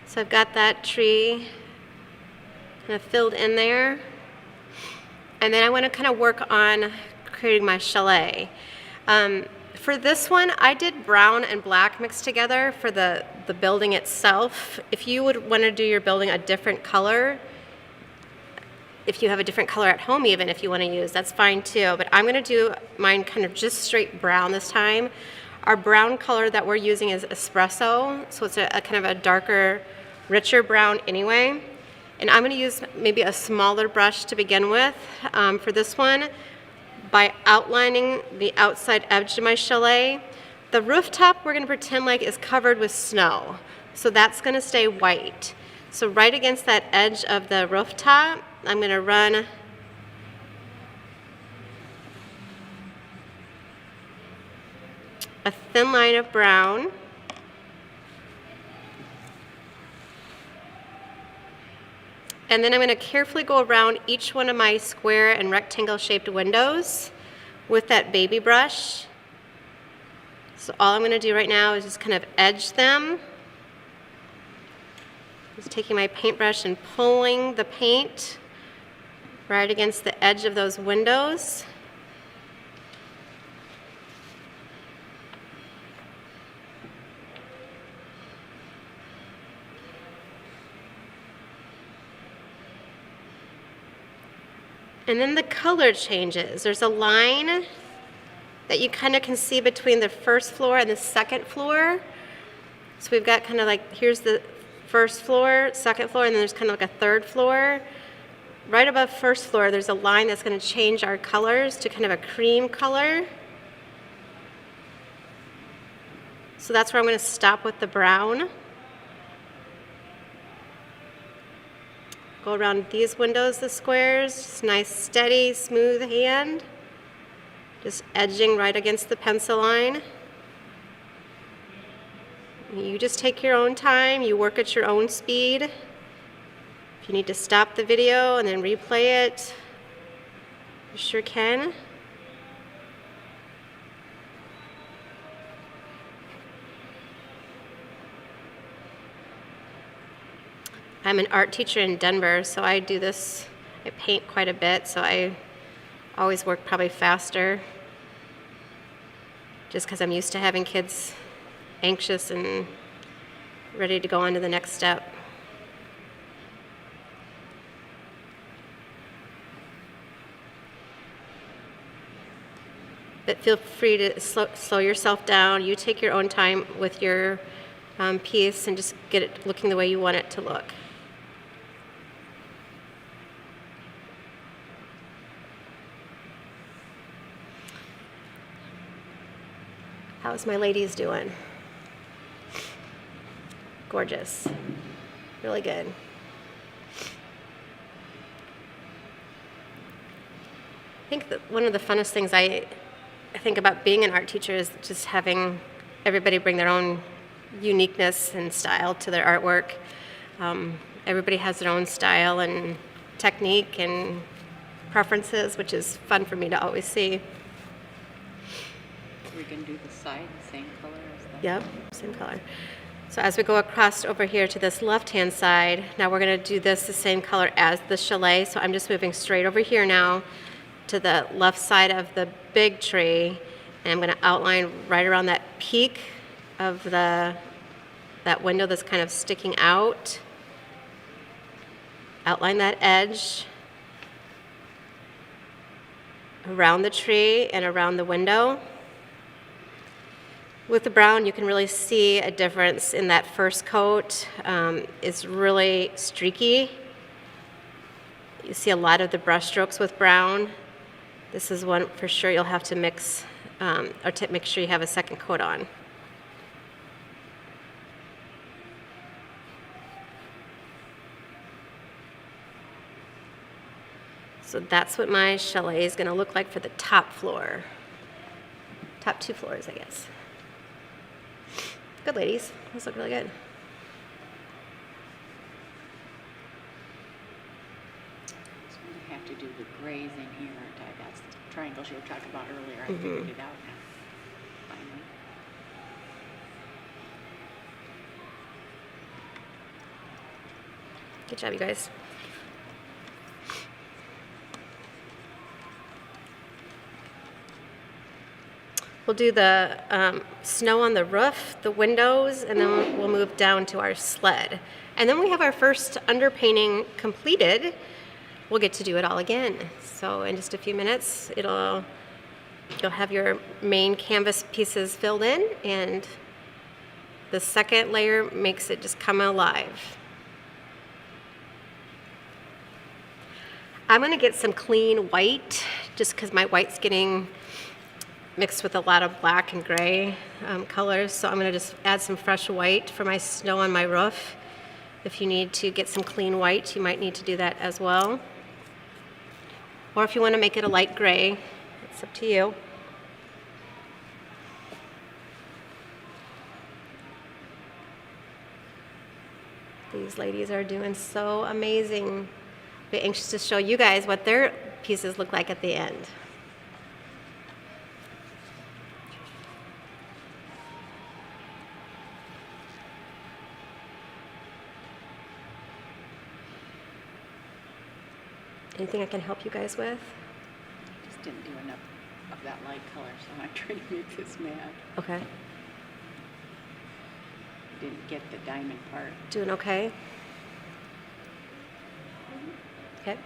So I've got that tree kind of filled in there. And then I want to kind of work on creating my chalet. For this one, I did brown and black mixed together for the building itself. If you would want to do your building a different color, if you have a different color at home even if you want to use, that's fine too. But I'm going to do mine kind of just straight brown this time. Our brown color that we're using is espresso, so it's a kind of a darker, richer brown anyway. And I'm going to use maybe a smaller brush to begin with for this one by outlining the outside edge of my chalet. The rooftop we're going to pretend like is covered with snow, so that's going to stay white. So right against that edge of the rooftop, I'm going to run a thin line of brown. And then I'm going to carefully go around each one of my square and rectangle shaped windows with that baby brush. So all I'm going to do right now is just kind of edge them. Just taking my paintbrush and pulling the paint right against the edge of those windows. And then the color changes. There's a line that you kind of can see between the first floor and the second floor. So we've got kind of like, here's the first floor, second floor, and then there's kind of like a third floor. Right above first floor, there's a line that's going to change our colors to kind of a cream color. So that's where I'm going to stop with the brown. Go around these windows, the squares, just nice, steady, smooth hand. Just edging right against the pencil line. You just take your own time, you work at your own speed. If you need to stop the video and then replay it, You sure can. I'm an art teacher in Denver, so I do this, I paint quite a bit, so I always work probably faster just because I'm used to having kids anxious and ready to go on to the next step. But feel free to slow yourself down. You take your own time with your piece and just get it looking the way you want it to look. How's my ladies doing? Gorgeous. Really good. I think that one of the funnest things I think about being an art teacher is just having everybody bring their own uniqueness and style to their artwork. Everybody has their own style and technique and preferences, which is fun for me to always see. We can do the side the same color as the... Yep, same color. So as we go across over here to this left-hand side, now we're going to do this the same color as the chalet. So I'm just moving straight over here now to the left side of the big tree, and I'm going to outline right around that peak of that window that's kind of sticking out. Outline that edge around the tree and around the window. With the brown, you can really see a difference in that first coat. It's really streaky. You see a lot of the brush strokes with brown. This is one for sure you'll have to mix, or to make sure you have a second coat on. So that's what my chalet is going to look like for the top floor. Top two floors, I guess. Good, ladies. Those look really good. So we have to do the grays in here, aren't I? That's the triangles you were talking about earlier. I figured it out now, finally. Good job, you guys. We'll do the snow on the roof, the windows, and then we'll move down to our sled. And then we have our first underpainting completed. We'll get to do it all again. So in just a few minutes, you'll have your main canvas pieces filled in, and the second layer makes it just come alive. I'm going to get some clean white, just because my white's getting mixed with a lot of black and gray colors. So I'm going to just add some fresh white for my snow on my roof. If you need to get some clean white, you might need to do that as well. Or if you want to make it a light gray, it's up to you. These ladies are doing so amazing. Be anxious to show you guys what their pieces look like at the end. Anything I can help you guys with? Just didn't do enough of that light color, so I'm trying to make this mad. Okay. Didn't get the diamond part. Doing okay? Okay.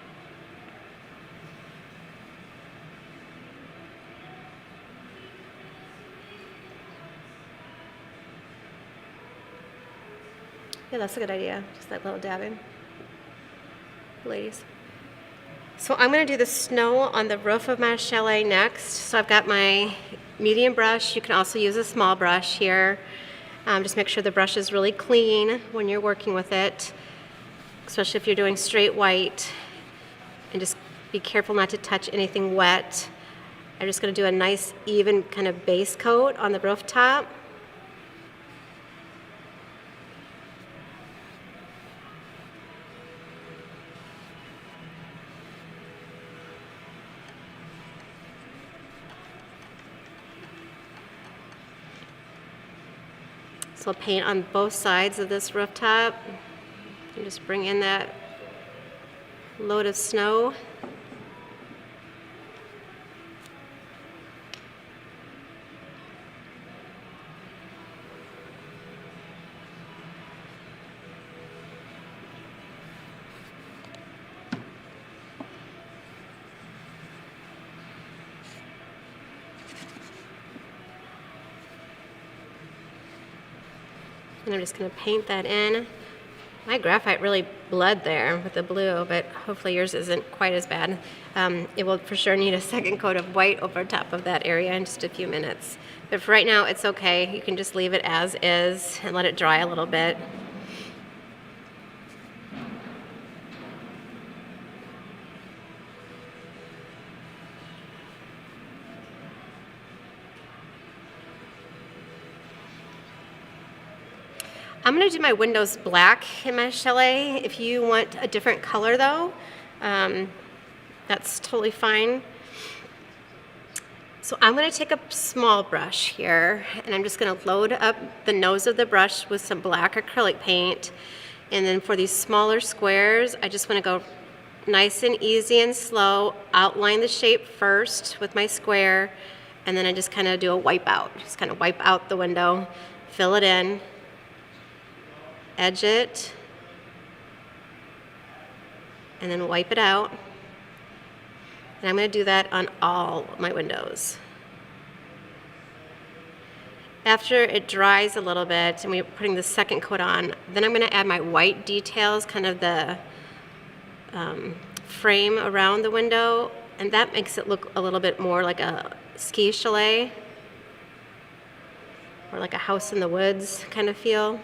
Yeah, that's a good idea. Just that little dabbing. Ladies. So I'm going to do the snow on the roof of my chalet next. So I've got my medium brush. You can also use a small brush here. Just make sure the brush is really clean when you're working with it, especially if you're doing straight white. And just be careful not to touch anything wet. I'm just going to do a nice even kind of base coat on the rooftop. So I'll paint on both sides of this rooftop and just bring in that load of snow. And I'm just going to paint that in. My graphite really bled there with the blue, but hopefully yours isn't quite as bad. It will for sure need a second coat of white over top of that area in just a few minutes. But for right now, it's okay. You can just leave it as is and let it dry a little bit. I'm going to do my windows black in my chalet. If you want a different color though, that's totally fine. So I'm going to take a small brush here and I'm just going to load up the nose of the brush with some black acrylic paint. And then for these smaller squares, I just want to go nice and easy and slow, outline the shape first with my square, and then I just kind of do a wipe out. Just kind of wipe out the window, fill it in, edge it, and then wipe it out. And I'm going to do that on all my windows. After it dries a little bit and we're putting the second coat on, then I'm going to add my white details, kind of the frame around the window, and that makes it look a little bit more like a ski chalet or like a house in the woods kind of feel.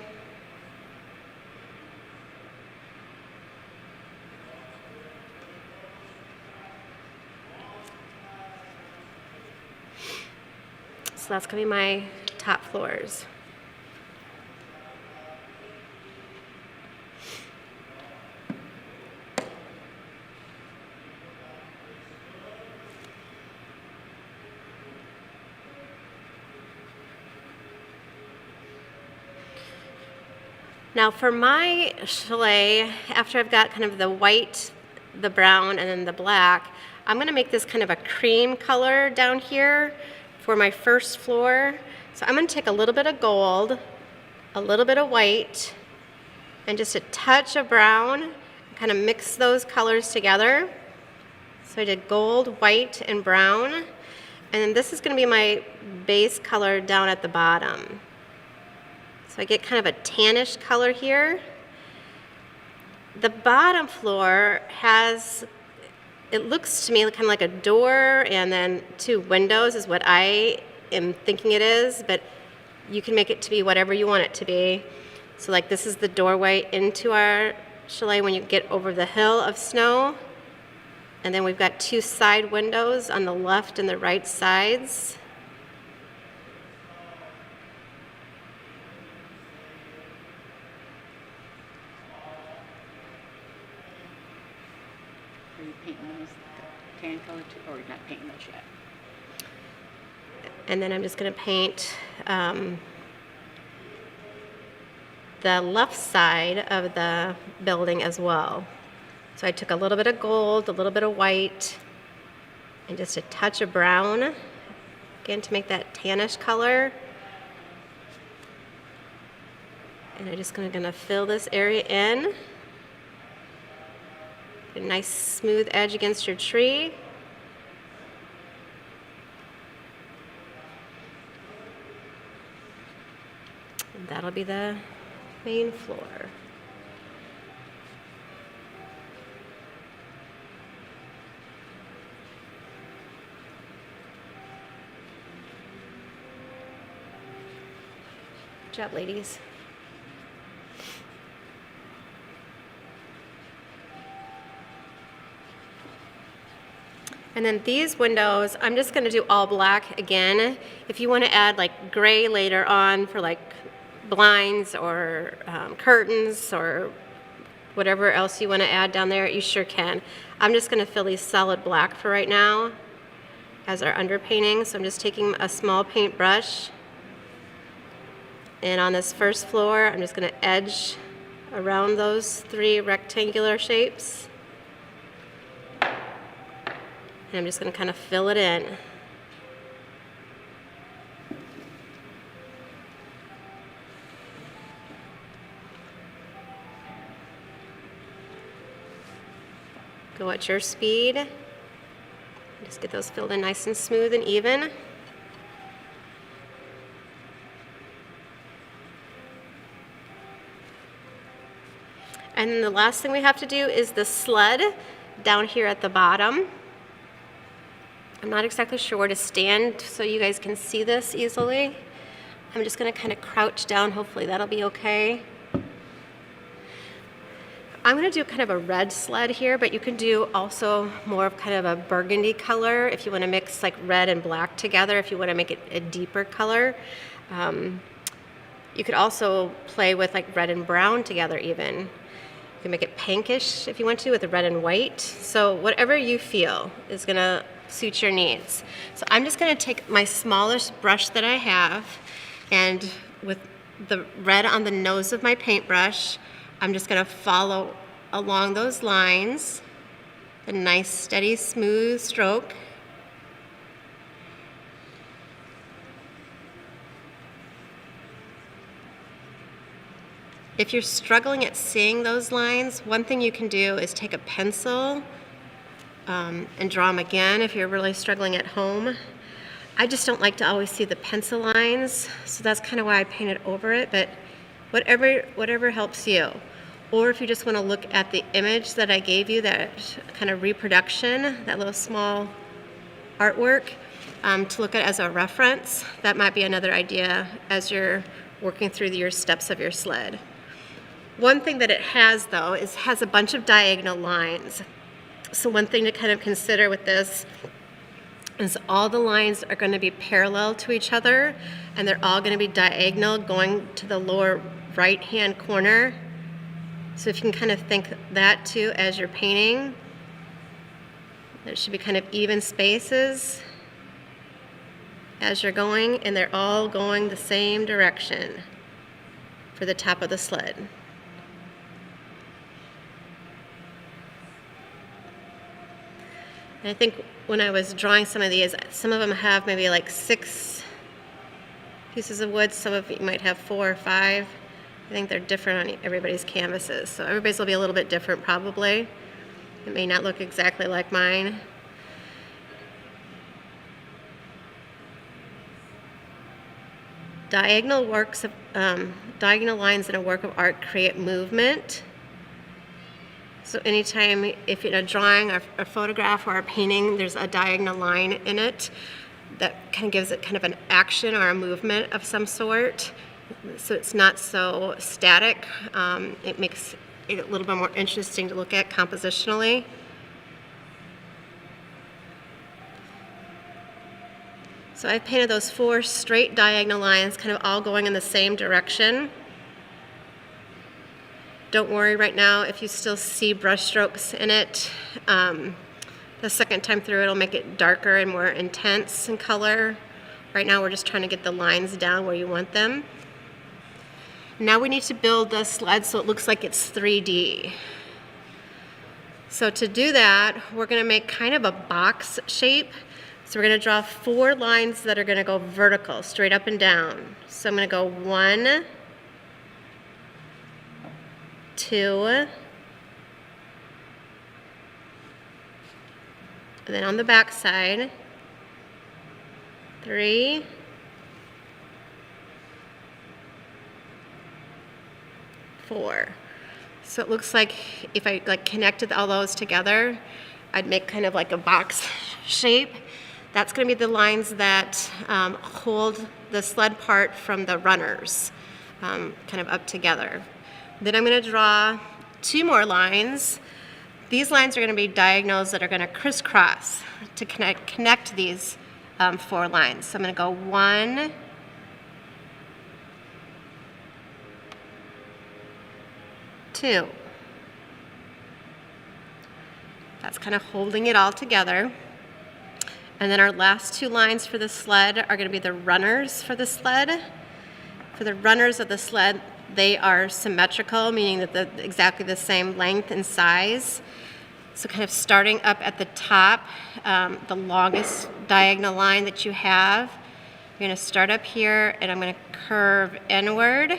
So that's going to be my top floors. Now for my chalet, after I've got kind of the white, the brown, and then the black, I'm going to make this kind of a cream color down here for my first floor. So I'm going to take a little bit of gold, a little bit of white, and just a touch of brown, kind of mix those colors together. So I did gold, white, and brown. And then this is going to be my base color down at the bottom. So I get kind of a tannish color here. The bottom floor has, it looks to me kind of like a door and then two windows is what I am thinking it is, but you can make it to be whatever you want it to be. So like this is the doorway into our chalet when you get over the hill of snow. And then we've got two side windows on the left and the right sides. Are you painting those tan color too, or you're not painting those yet? And then I'm just going to paint the left side of the building as well. So I took a little bit of gold, a little bit of white, and just a touch of brown, again to make that tannish color. And I'm just going to fill this area in. A nice smooth edge against your tree. And that'll be the main floor. Good job, ladies. And then these windows, I'm just going to do all black again. If you want to add like gray later on for like blinds or curtains or whatever else you want to add down there, you sure can. I'm just going to fill these solid black for right now as our underpainting. So I'm just taking a small paintbrush And on this first floor, I'm just going to edge around those 3 rectangular shapes. And I'm just going to kind of fill it in. Go at your speed. Just get those filled in nice and smooth and even. And then the last thing we have to do is the sled down here at the bottom. I'm not exactly sure where to stand so you guys can see this easily. I'm just going to kind of crouch down. Hopefully that'll be okay. I'm going to do kind of a red sled here, but you can do also more of kind of a burgundy color if you want to mix like red and black together, if you want to make it a deeper color. You could also play with like red and brown together even. You can make it pinkish if you want to with the red and white. So whatever you feel is going to suit your needs. So I'm just going to take my smallest brush that I have, and with the red on the nose of my paintbrush, I'm just going to follow along those lines, a nice steady smooth stroke. If you're struggling at seeing those lines, one thing you can do is take a pencil and draw them again if you're really struggling at home. I just don't like to always see the pencil lines, so that's kind of why I painted over it, but whatever helps you. Or if you just want to look at the image that I gave you, that kind of reproduction, that little small artwork, to look at as a reference, that might be another idea as you're working through your steps of your sled. One thing that it has, though, is it has a bunch of diagonal lines. So one thing to kind of consider with this is all the lines are going to be parallel to each other, and they're all going to be diagonal going to the lower right-hand corner. So if you can kind of think that too as you're painting, there should be kind of even spaces as you're going, and they're all going the same direction for the top of the sled. And I think when I was drawing some of these, some of them have maybe like 6 pieces of wood, some of you might have 4 or 5. I think they're different on everybody's canvases, so everybody's will be a little bit different probably. It may not look exactly like mine. Diagonal lines in a work of art create movement. So anytime, if in a drawing or a photograph or a painting, there's a diagonal line in it, that kind of gives it kind of an action or a movement of some sort. So it's not so static. It makes it a little bit more interesting to look at compositionally. So I painted those 4 straight diagonal lines, kind of all going in the same direction. Don't worry right now if you still see brush strokes in it. The second time through, it'll make it darker and more intense in color. Right now, we're just trying to get the lines down where you want them. Now we need to build the sled so it looks like it's 3D. So to do that, we're going to make kind of a box shape. So we're going to draw 4 lines that are going to go vertical, straight up and down. So I'm going to go 1, 2, and then on the back side, 3, 4. So it looks like if I connected all those together, I'd make kind of like a box shape. That's going to be the lines that hold the sled part from the runners, kind of up together. Then I'm going to draw 2 more lines. These lines are going to be diagonals that are going to crisscross to connect these 4 lines. So I'm going to go 1, 2. That's kind of holding it all together. And then our last 2 lines for the sled are going to be the runners for the sled. For the runners of the sled, they are symmetrical, meaning that they're exactly the same length and size. So kind of starting up at the top, the longest diagonal line that you have, you're going to start up here, and I'm going to curve inward,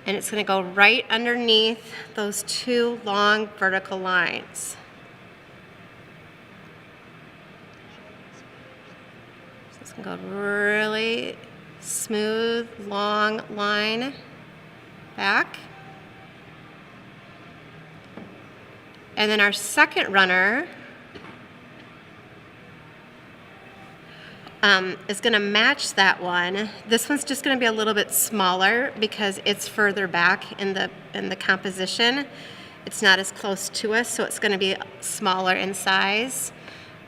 and it's going to go right underneath those two long vertical lines. So it's going to go really smooth, long line back. And then our second runner is going to match that one. This one's just going to be a little bit smaller because it's further back in the composition. It's not as close to us, so it's going to be smaller in size.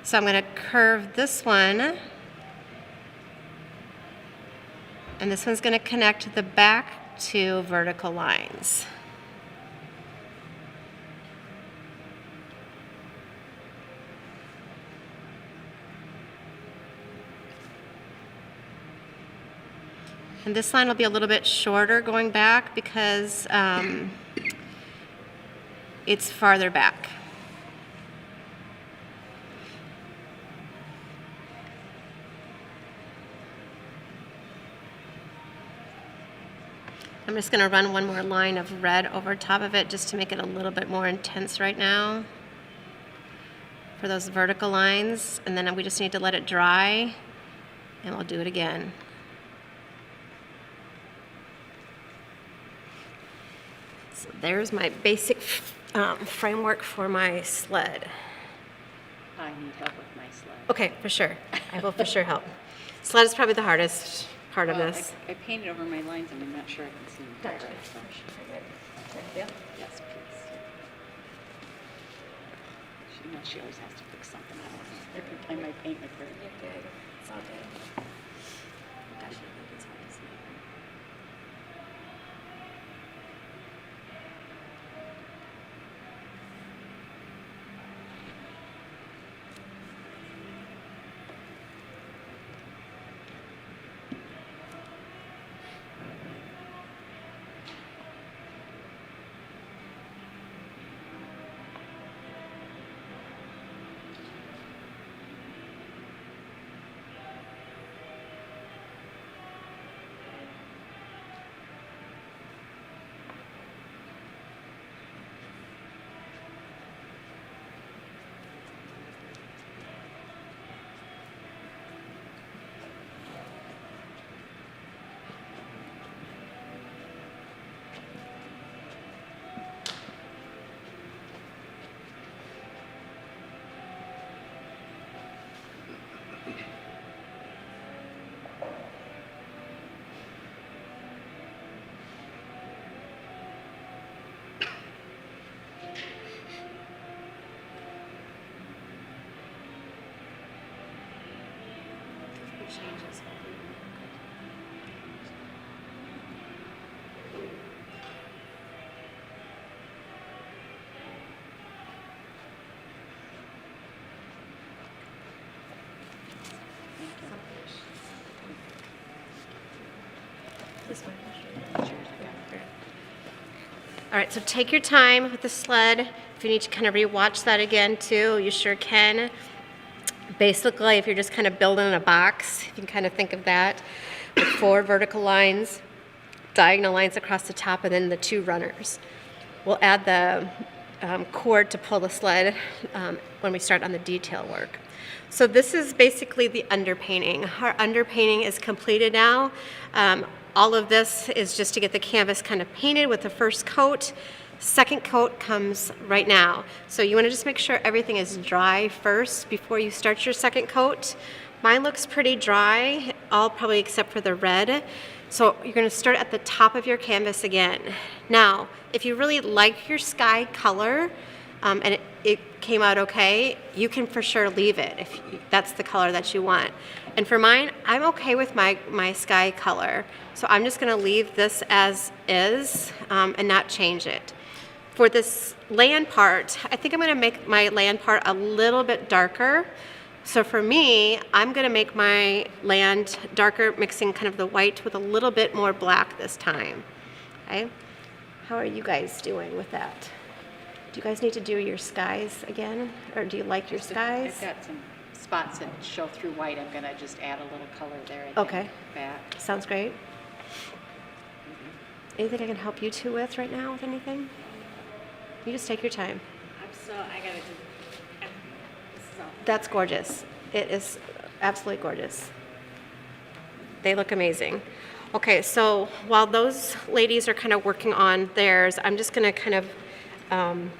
So I'm going to curve this one, and this one's going to connect the back two vertical lines. And this line will be a little bit shorter going back because it's farther back. I'm just going to run one more line of red over top of it just to make it a little bit more intense right now for those vertical lines. And then we just need to let it dry, and we'll do it again. So there's my basic framework for my sled. I need help with my sled. Okay, for sure. I will for sure help. Sled is probably the hardest part of Well, this. I painted over my lines, and I'm not sure I can see. Gotcha. Yes, please. She knows she always has to fix something out. Every time I paint with her. You're good. It's all good. Gosh, I think it's hard to see. Changes. This one. All right, so take your time with the sled. If you need to kind of rewatch that again too, you sure can. Basically, if you're just kind of building a box, you can kind of think of that with 4 vertical lines, diagonal lines across the top, and then the 2 runners. We'll add the cord to pull the sled when we start on the detail work. So this is basically the underpainting. Our underpainting is completed now. All of this is just to get the canvas kind of painted with the first coat. Second coat comes right now. So you want to just make sure everything is dry first before you start your second coat. Mine looks pretty dry, all probably except for the red. So you're going to start at the top of your canvas again. Now, if you really like your sky color and it came out okay, you can for sure leave it if that's the color that you want. And for mine, I'm okay with my sky color. So I'm just going to leave this as is and not change it. For this land part, I think I'm going to make my land part a little bit darker. So for me, I'm gonna make my land darker, mixing kind of the white with a little bit more black this time, okay? How are you guys doing with that? Do you guys need to do your skies again? Or do you like your skies? I've got some spots that show through white. I'm gonna just add a little color there. I think, Okay. back. Sounds great. Anything I can help you two with right now with anything? You just take your time. I gotta do, this is all. That's gorgeous. It is absolutely gorgeous. They look amazing. Okay, so while those ladies are kind of working on theirs, I'm just gonna kind of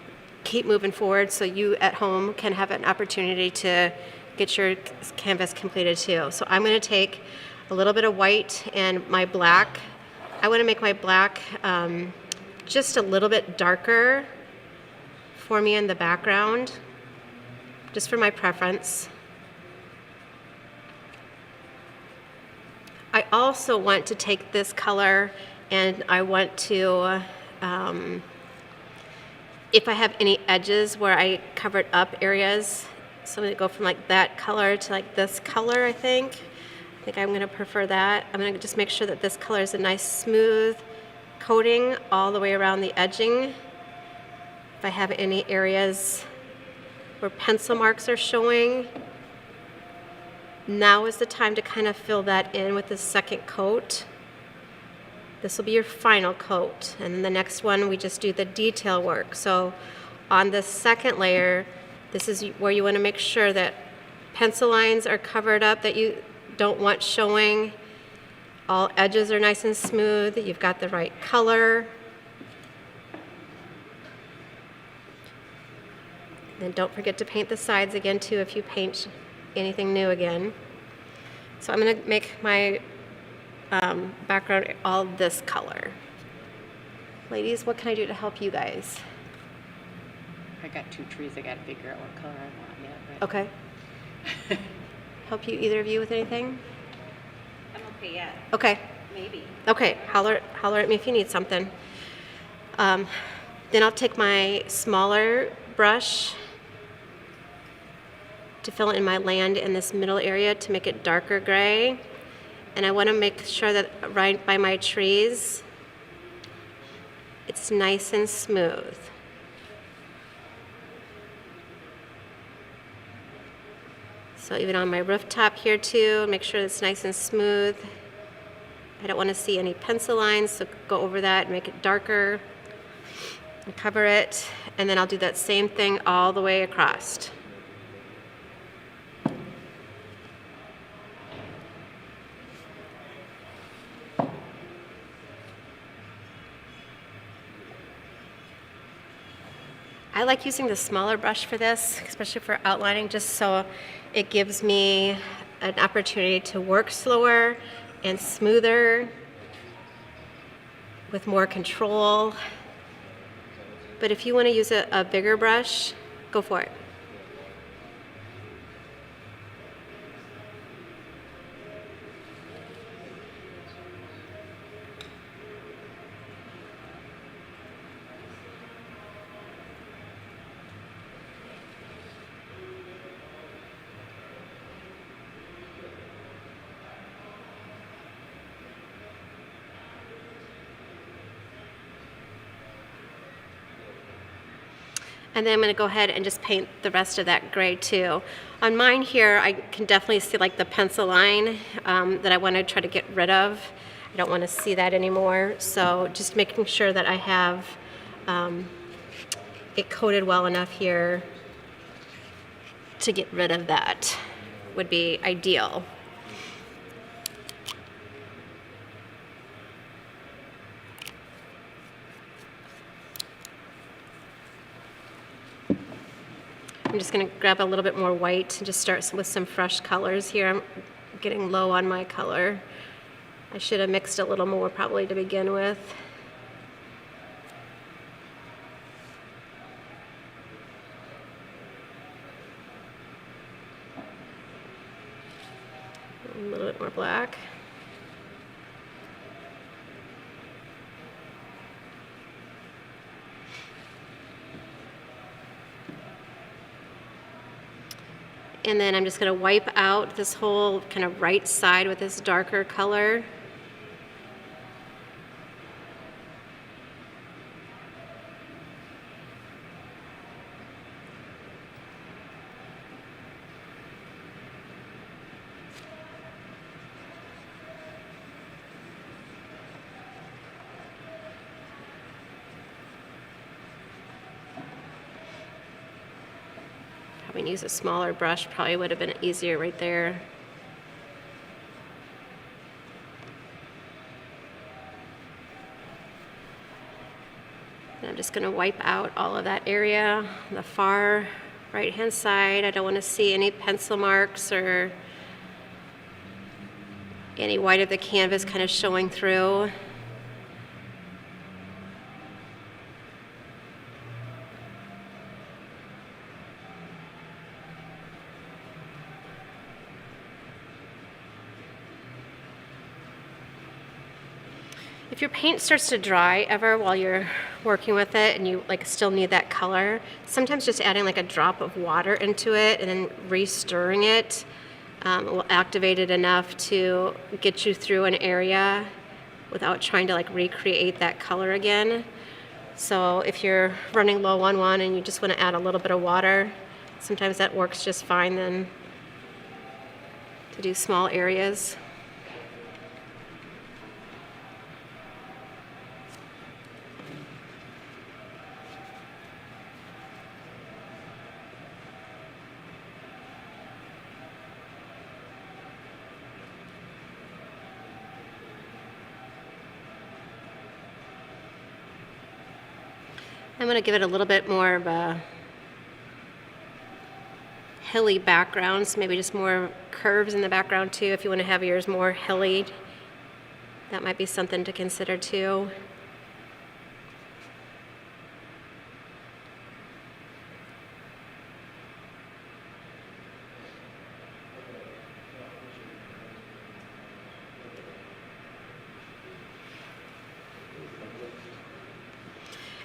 keep moving forward so you at home can have an opportunity to get your canvas completed too. So I'm gonna take a little bit of white and my black. I wanna make my black just a little bit darker for me in the background, just for my preference. I also want to take this color and I want to, if I have any edges where I covered up areas, so I'm gonna go from like that color to like this color, I think. I think I'm gonna prefer that. I'm gonna just make sure that this color is a nice smooth coating all the way around the edging. If I have any areas where pencil marks are showing, now is the time to kind of fill that in with the second coat. This will be your final coat. And then the next one, we just do the detail work. So on the second layer, this is where you want to make sure that pencil lines are covered up that you don't want showing. All edges are nice and smooth. You've got the right color. And don't forget to paint the sides again too if you paint anything new again. So I'm going to make my background all this color. Ladies, what can I do to help you guys? I got two trees. I got to figure out what color I want yet. But Okay. Help you, either of you, with anything? I'm okay, yeah, Okay. maybe. Okay, holler at me if you need something. Then I'll take my smaller brush to fill in my land in this middle area to make it darker gray. And I want to make sure that right by my trees, it's nice and smooth. So even on my rooftop here too, make sure it's nice and smooth. I don't want to see any pencil lines, so go over that and make it darker and cover it. And then I'll do that same thing all the way across. I like using the smaller brush for this, especially for outlining, just so it gives me an opportunity to work slower and smoother with more control. But if you want to use a bigger brush, go for it. And then I'm going to go ahead and just paint the rest of that gray too. On mine here, I can definitely see like the pencil line that I want to try to get rid of. I don't want to see that anymore. So just making sure that I have it coated well enough here to get rid of that would be ideal. I'm just going to grab a little bit more white and just start with some fresh colors here. I'm getting low on my color. I should have mixed a little more probably to begin with. A little bit more black. And then I'm just going to wipe out this whole kind of right side with this darker color. Probably use a smaller brush, probably would have been easier right there. And I'm just going to wipe out all of that area, the far right hand side. I don't want to see any pencil marks or any white of the canvas kind of showing through. If your paint starts to dry ever while you're working with it and you like still need that color, sometimes just adding like a drop of water into it and then re-stirring it will activate it enough to get you through an area without trying to like recreate that color again. So if you're running low on one and you just want to add a little bit of water, sometimes that works just fine then to do small areas. I'm going to give it a little bit more of a hilly background, so maybe just more curves in the background too. If you want to have yours more hilly, that might be something to consider too.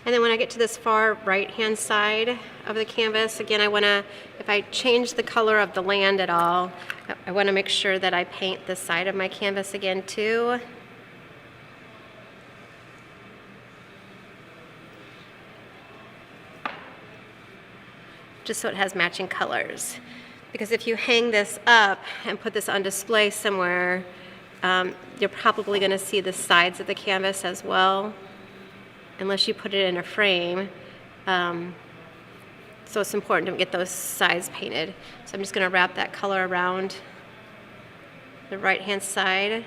And then when I get to this far right-hand side of the canvas, again, I want to, if I change the color of the land at all, I want to make sure that I paint the side of my canvas again too. Just so it has matching colors. Because if you hang this up and put this on display somewhere, you're probably going to see the sides of the canvas as well, unless you put it in a frame. So it's important to get those sides painted. So I'm just going to wrap that color around the right-hand side.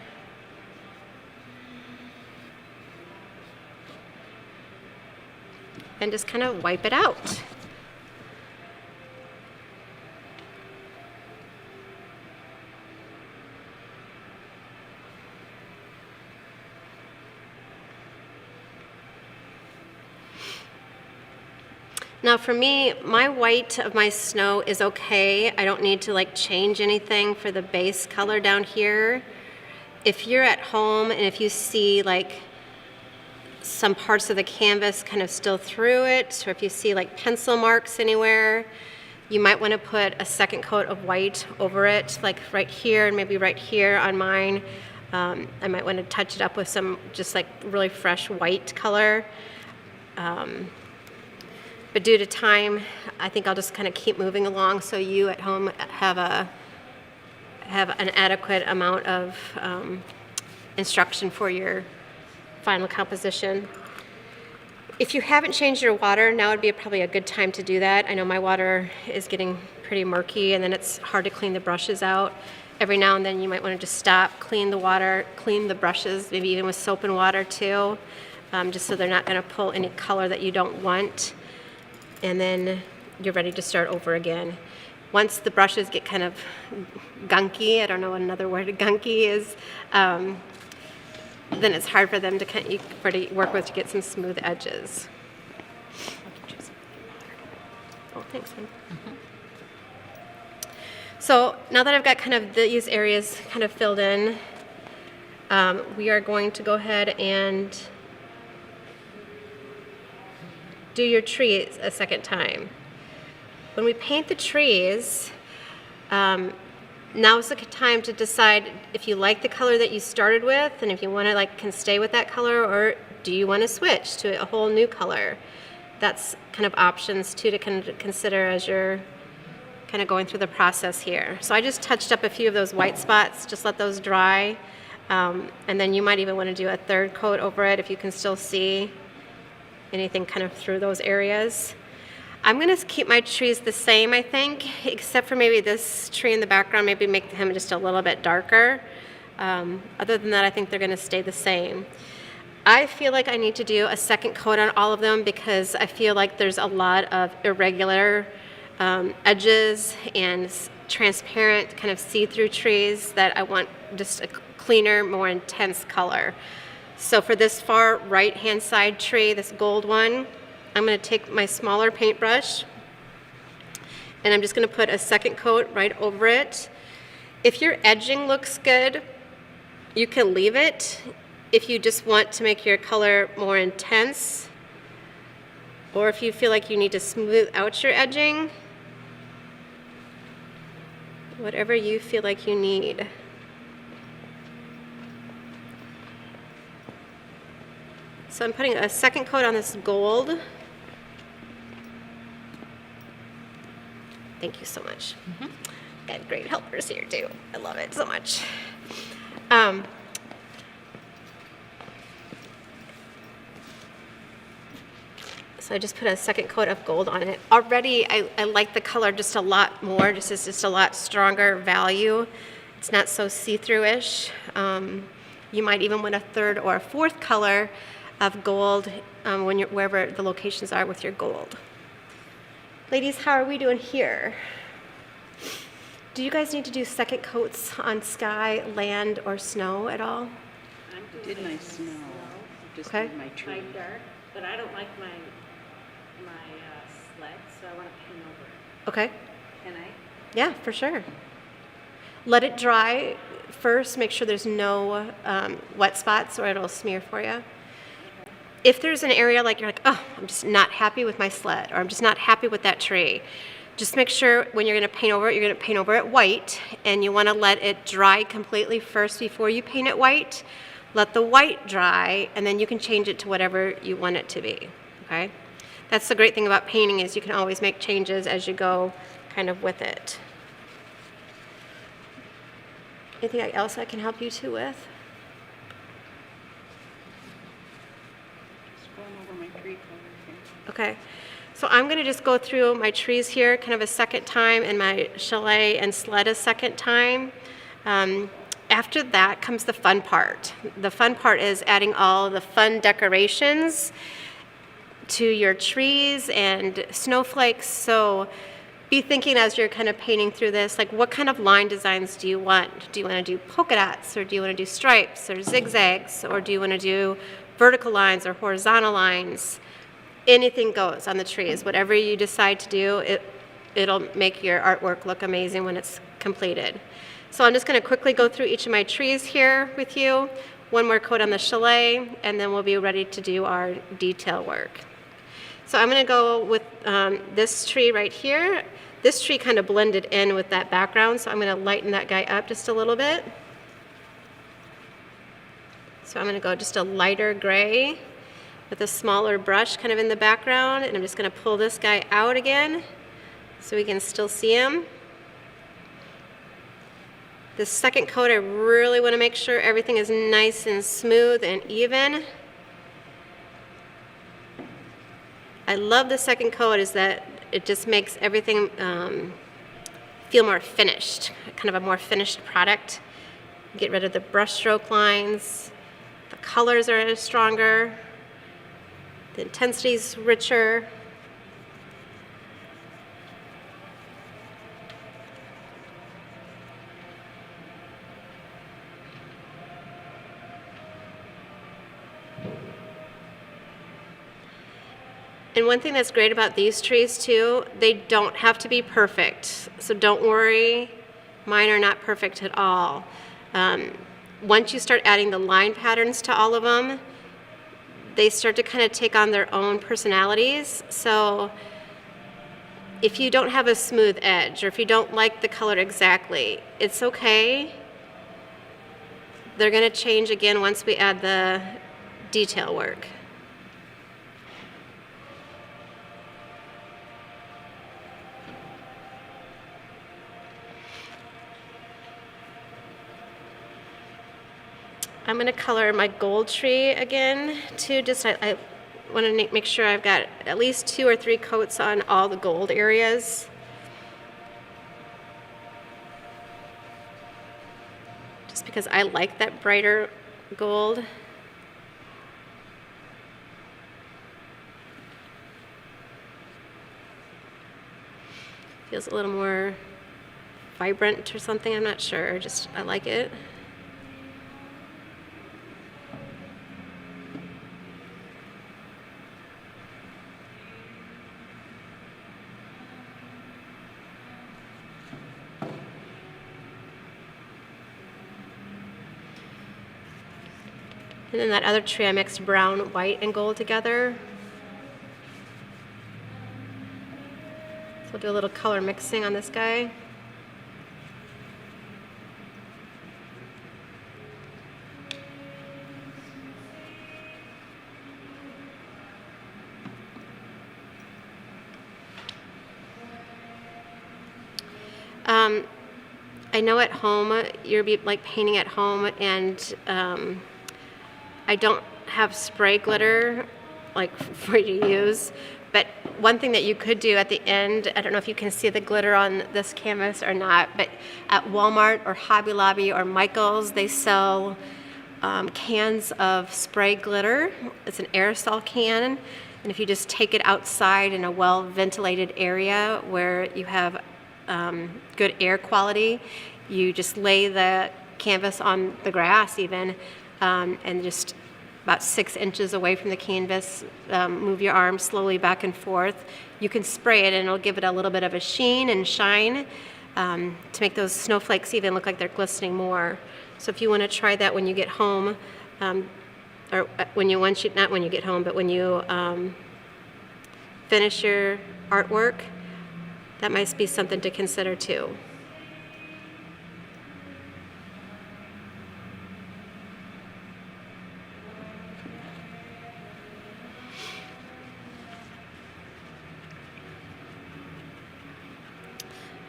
And just kind of wipe it out. Now for me, my white of my snow is okay. I don't need to like change anything for the base color down here. If you're at home and if you see like some parts of the canvas kind of still through it, or if you see like pencil marks anywhere, you might want to put a second coat of white over it, like right here and maybe right here on mine. I might want to touch it up with some just like really fresh white color. But due to time, I think I'll just kind of keep moving along so you at home have an adequate amount of instruction for your final composition. If you haven't changed your water, now would be probably a good time to do that. I know my water is getting pretty murky and then it's hard to clean the brushes out. Every now and then you might want to just stop, clean the water, clean the brushes, maybe even with soap and water too, just so they're not going to pull any color that you don't want. And then you're ready to start over again. Once the brushes get kind of gunky, I don't know what another word gunky is, then it's hard for them to work with to get some smooth edges. Oh, thanks, hon. So now that I've got kind of these areas kind of filled in, we are going to go ahead and do your trees a second time. When we paint the trees, Now's the time to decide if you like the color that you started with, and if you want to can stay with that color, or do you want to switch to a whole new color. That's kind of options too to kind of consider as you're kind of going through the process here. So I just touched up a few of those white spots, just let those dry. And then you might even want to do a third coat over it if you can still see anything kind of through those areas. I'm going to keep my trees the same, I think, except for maybe this tree in the background, maybe make him just a little bit darker. Other than that, I think they're going to stay the same. I feel like I need to do a second coat on all of them because I feel like there's a lot of irregular edges and transparent kind of see-through trees that I want just a cleaner, more intense color. So for this far right-hand side tree, this gold one, I'm going to take my smaller paintbrush and I'm just going to put a second coat right over it. If your edging looks good, you can leave it. If you just want to make your color more intense, or if you feel like you need to smooth out your edging, whatever you feel like you need. So I'm putting a second coat on this gold. Thank you so much. I have great helpers here too. I love it so much. So I just put a second coat of gold on it. Already I like the color just a lot more, it's just a lot stronger value. It's not so see-through-ish. You might even want a third or a fourth color of gold when you're wherever the locations are with your gold. Ladies, how are we doing here? Do you guys need to do second coats on sky, land, or snow at all? I did my snow. I just Okay. did my tree. dark, but I don't like my sled, so I want to paint over it. Okay. Can I? Yeah, for sure. Let it dry first. Make sure there's no wet spots or it'll smear for you. If there's an area like you're like, oh, I'm just not happy with my sled, or I'm just not happy with that tree, just make sure when you're going to paint over it, you're going to paint over it white, and you want to let it dry completely first before you paint it white. Let the white dry, and then you can change it to whatever you want it to be, okay? That's the great thing about painting is you can always make changes as you go kind of with it. Anything else I can help you two with? Just going over my tree color here. Okay, so I'm going to just go through my trees here kind of a second time and my chalet and sled a second time. After that comes the fun part. The fun part is adding all the fun decorations to your trees and snowflakes. So be thinking as you're kind of painting through this, like what kind of line designs do you want? Do you want to do polka dots, or do you want to do stripes or zigzags, or do you want to do vertical lines or horizontal lines? Anything goes on the trees. Whatever you decide to do, it'll make your artwork look amazing when it's completed. So I'm just going to quickly go through each of my trees here with you. One more coat on the chalet, and then we'll be ready to do our detail work. So I'm going to go with this tree right here. This tree kind of blended in with that background, so I'm going to lighten that guy up just a little bit. So I'm going to go just a lighter gray with a smaller brush kind of in the background, and I'm just going to pull this guy out again so we can still see him. The second coat, I really want to make sure everything is nice and smooth and even. I love the second coat is that it just makes everything feel more finished, kind of a more finished product. Get rid of the brush stroke lines. The colors are stronger. The intensity is richer. And one thing that's great about these trees too, they don't have to be perfect. So don't worry, mine are not perfect at all. Once you start adding the line patterns to all of them, they start to kind of take on their own personalities. So if you don't have a smooth edge, or if you don't like the color exactly, it's okay. They're going to change again once we add the detail work. I'm going to color my gold tree again too. Just I want to make sure I've got at least 2 or 3 coats on all the gold areas. Just because I like that brighter gold. Feels a little more vibrant or something, I'm not sure. Just I like it. And then that other tree, I mixed brown, white, and gold together. So we'll do a little color mixing on this guy. I know at home, you'll be like painting at home, and I don't have spray glitter like for you to use, but one thing that you could do at the end, I don't know if you can see the glitter on this canvas or not, but at Walmart or Hobby Lobby or Michael's, they sell cans of spray glitter. It's an aerosol can, and if you just take it outside in a well-ventilated area where you have good air quality, you just lay the canvas on the grass even, and just about 6 inches away from the canvas, move your arm slowly back and forth. You can spray it and it'll give it a little bit of a sheen and shine to make those snowflakes even look like they're glistening more. So if you want to try that when you get home, or when you not when you get home, but when you finish your artwork, that might be something to consider too.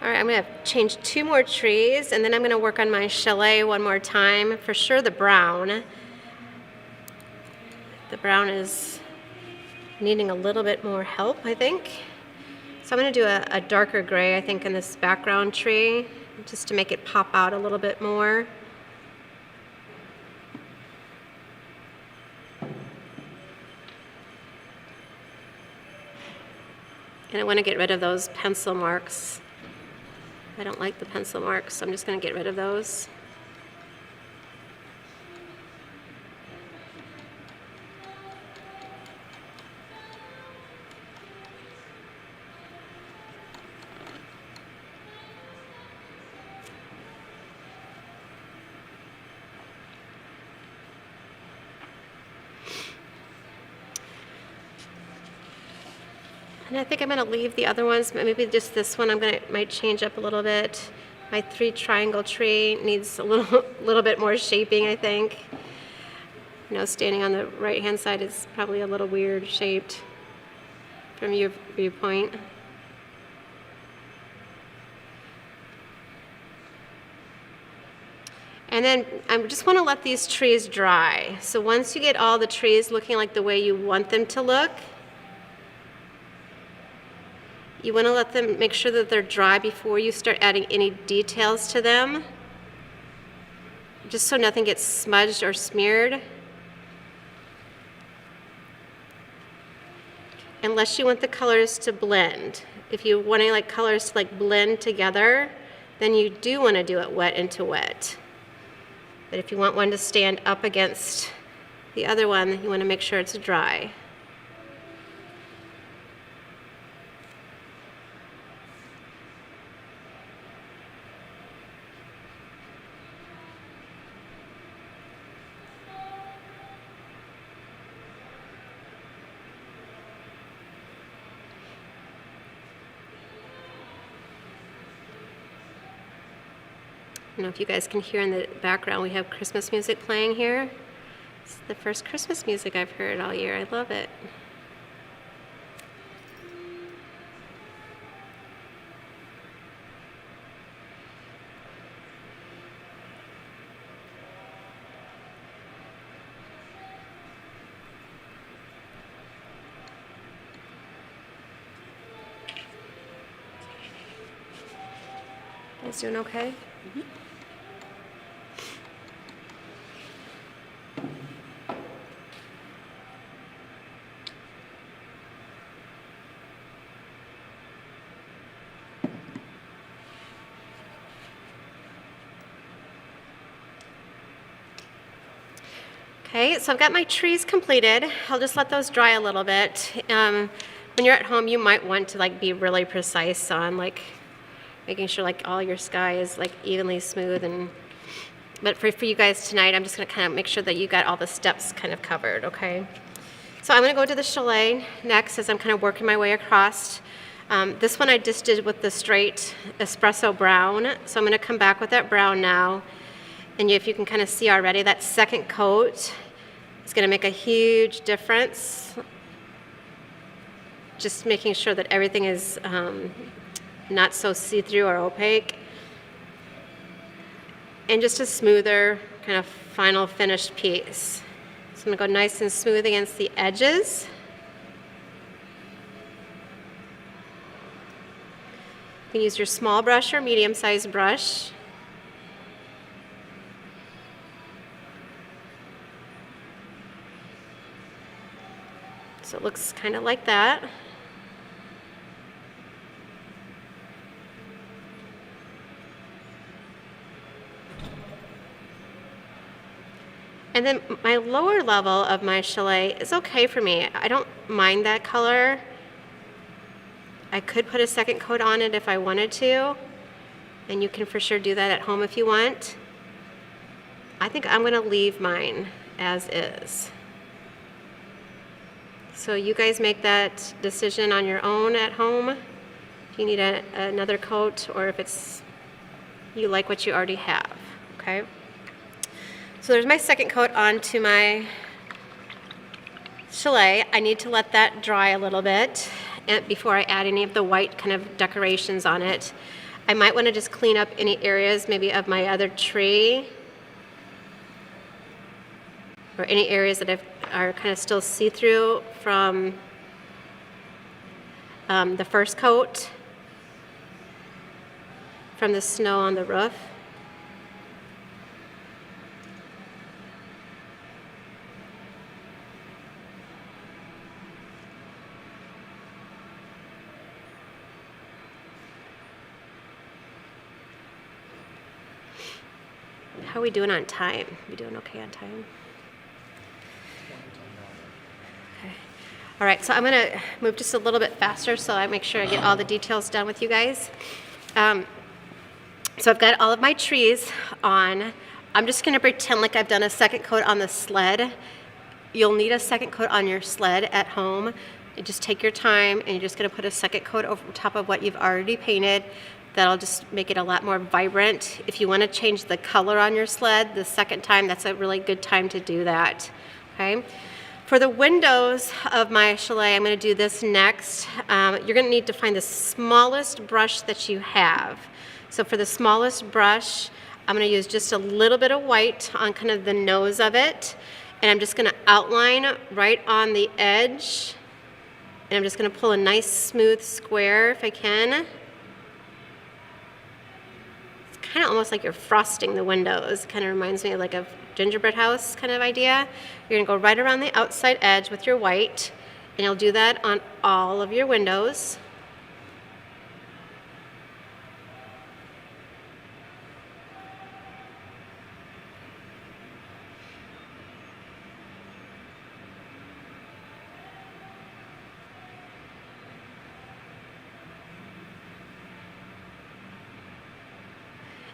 All right, I'm going to change 2 more trees, and then I'm going to work on my chalet one more time. For sure the brown. The brown is needing a little bit more help, I think. So I'm going to do a darker gray, I think, in this background tree, just to make it pop out a little bit more. And I want to get rid of those pencil marks. I don't like the pencil marks, so I'm just going to get rid of those. And I think I'm going to leave the other ones, maybe just this one might change up a little bit. My 3 triangle tree needs a little bit more shaping, I think. You know, standing on the right-hand side is probably a little weird shaped from your viewpoint. And then I just want to let these trees dry. So once you get all the trees looking like the way you want them to look, you want to let them, make sure that they're dry before you start adding any details to them, just so nothing gets smudged or smeared. Unless you want the colors to blend. If you want like colors to like blend together, then you do want to do it wet into wet. But if you want one to stand up against the other one, you want to make sure it's dry. don't know if you guys can hear in the background, we have Christmas music playing here. It's the first Christmas music I've heard all year. I love it. You guys doing okay? Okay, so I've got my trees completed. I'll just let those dry a little bit. When you're at home, you might want to like be really precise on like making sure like all your sky is like evenly smooth. But for you guys tonight, I'm just gonna kind of make sure that you got all the steps kind of covered, okay? So I'm gonna go to the chalet next as I'm kind of working my way across. This one I just did with the straight espresso brown. So I'm gonna come back with that brown now. And if you can kind of see already, that second coat is going to make a huge difference. Just making sure that everything is not so see-through or opaque. And just a smoother kind of final finished piece. So I'm going to go nice and smooth against the edges. You can use your small brush or medium-sized brush. So it looks kind of like that. And then my lower level of my chalet is okay for me. I don't mind that color. I could put a second coat on it if I wanted to, and you can for sure do that at home if you want. I think I'm going to leave mine as is. So you guys make that decision on your own at home, if you need another coat or if it's you like what you already have, okay? So there's my second coat onto my chalet. I need to let that dry a little bit before I add any of the white kind of decorations on it. I might want to just clean up any areas maybe of my other tree or any areas that are kind of still see-through from the first coat from the snow on the roof. How are we doing on time? We doing okay on time? Okay. All right, so I'm gonna move just a little bit faster so I make sure I get all the details done with you guys. So I've got all of my trees on. I'm just gonna pretend like I've done a second coat on the sled. You'll need a second coat on your sled at home. You just take your time and you're just gonna put a second coat over top of what you've already painted. That'll just make it a lot more vibrant. If you want to change the color on your sled the second time, that's a really good time to do that, okay? For the windows of my chalet, I'm going to do this next. You're going to need to find the smallest brush that you have. So for the smallest brush, I'm going to use just a little bit of white on kind of the nose of it. And I'm just going to outline right on the edge. And I'm just going to pull a nice smooth square if I can. Kind of almost like you're frosting the windows. Kind of reminds me of like a gingerbread house kind of idea. You're gonna go right around the outside edge with your white, and you'll do that on all of your windows.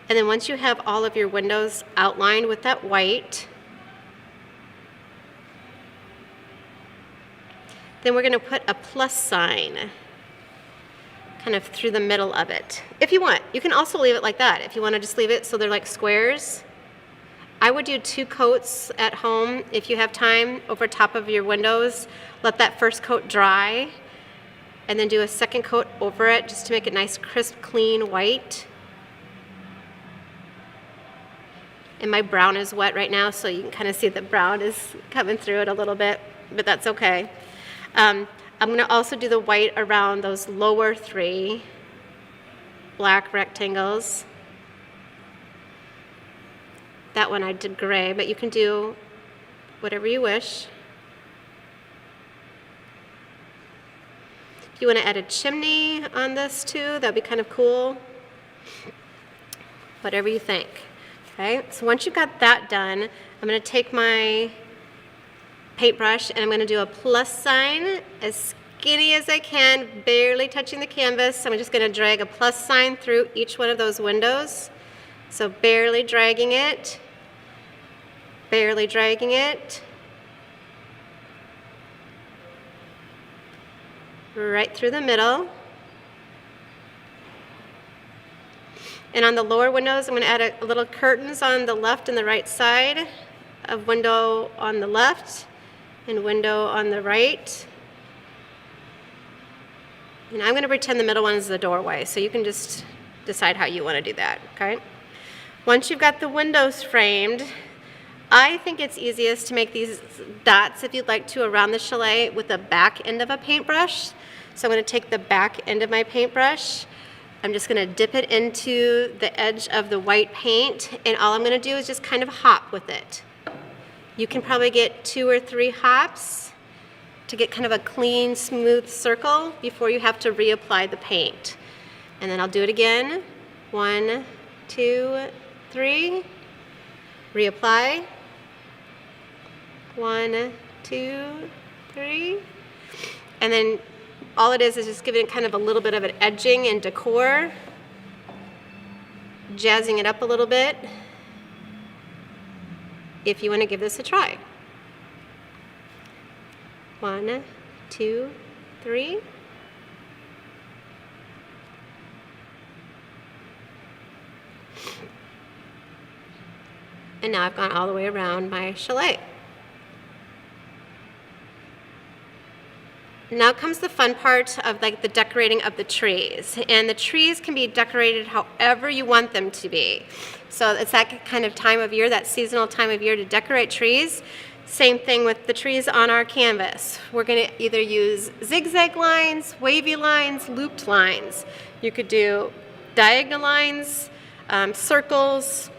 And then once you have all of your windows outlined with that white, then we're going to put a plus sign kind of through the middle of it. If you want, you can also leave it like that. If you want to just leave it so they're like squares. I would do 2 coats at home if you have time over top of your windows. Let that first coat dry and then do a second coat over it just to make it nice, crisp, clean, white. And my brown is wet right now, so you can kind of see the brown is coming through it a little bit, but that's okay. I'm going to also do the white around those lower 3 black rectangles. That one I did gray, but you can do whatever you wish. If you want to add a chimney on this too, that'd be kind of cool. Whatever you think. Okay, so once you've got that done, I'm going to take my paintbrush and I'm going to do a plus sign as skinny as I can, barely touching the canvas. I'm just going to drag a plus sign through each one of those windows. So barely dragging it, barely dragging it, right through the middle. And on the lower windows, I'm going to add a little curtains on the left and the right side of window on the left and window on the right. And I'm going to pretend the middle one is the doorway, so you can just decide how you want to do that, okay? Once you've got the windows framed, I think it's easiest to make these dots, if you'd like to, around the chalet with the back end of a paintbrush. So I'm going to take the back end of my paintbrush. I'm just going to dip it into the edge of the white paint, and all I'm going to do is just kind of hop with it. You can probably get 2 or 3 hops to get kind of a clean, smooth circle before you have to reapply the paint. And then I'll do it again. 1, 2, 3. Reapply. 1, 2, 3. And then all it is just giving it kind of a little bit of an edging and decor, jazzing it up a little bit if you want to give this a try. 1, 2, 3. And now I've gone all the way around my chalet. Now comes the fun part of like the decorating of the trees. And the trees can be decorated however you want them to be. So it's that kind of time of year, that seasonal time of year to decorate trees. Same thing with the trees on our canvas. We're going to either use zigzag lines, wavy lines, looped lines. You could do diagonal lines, circles,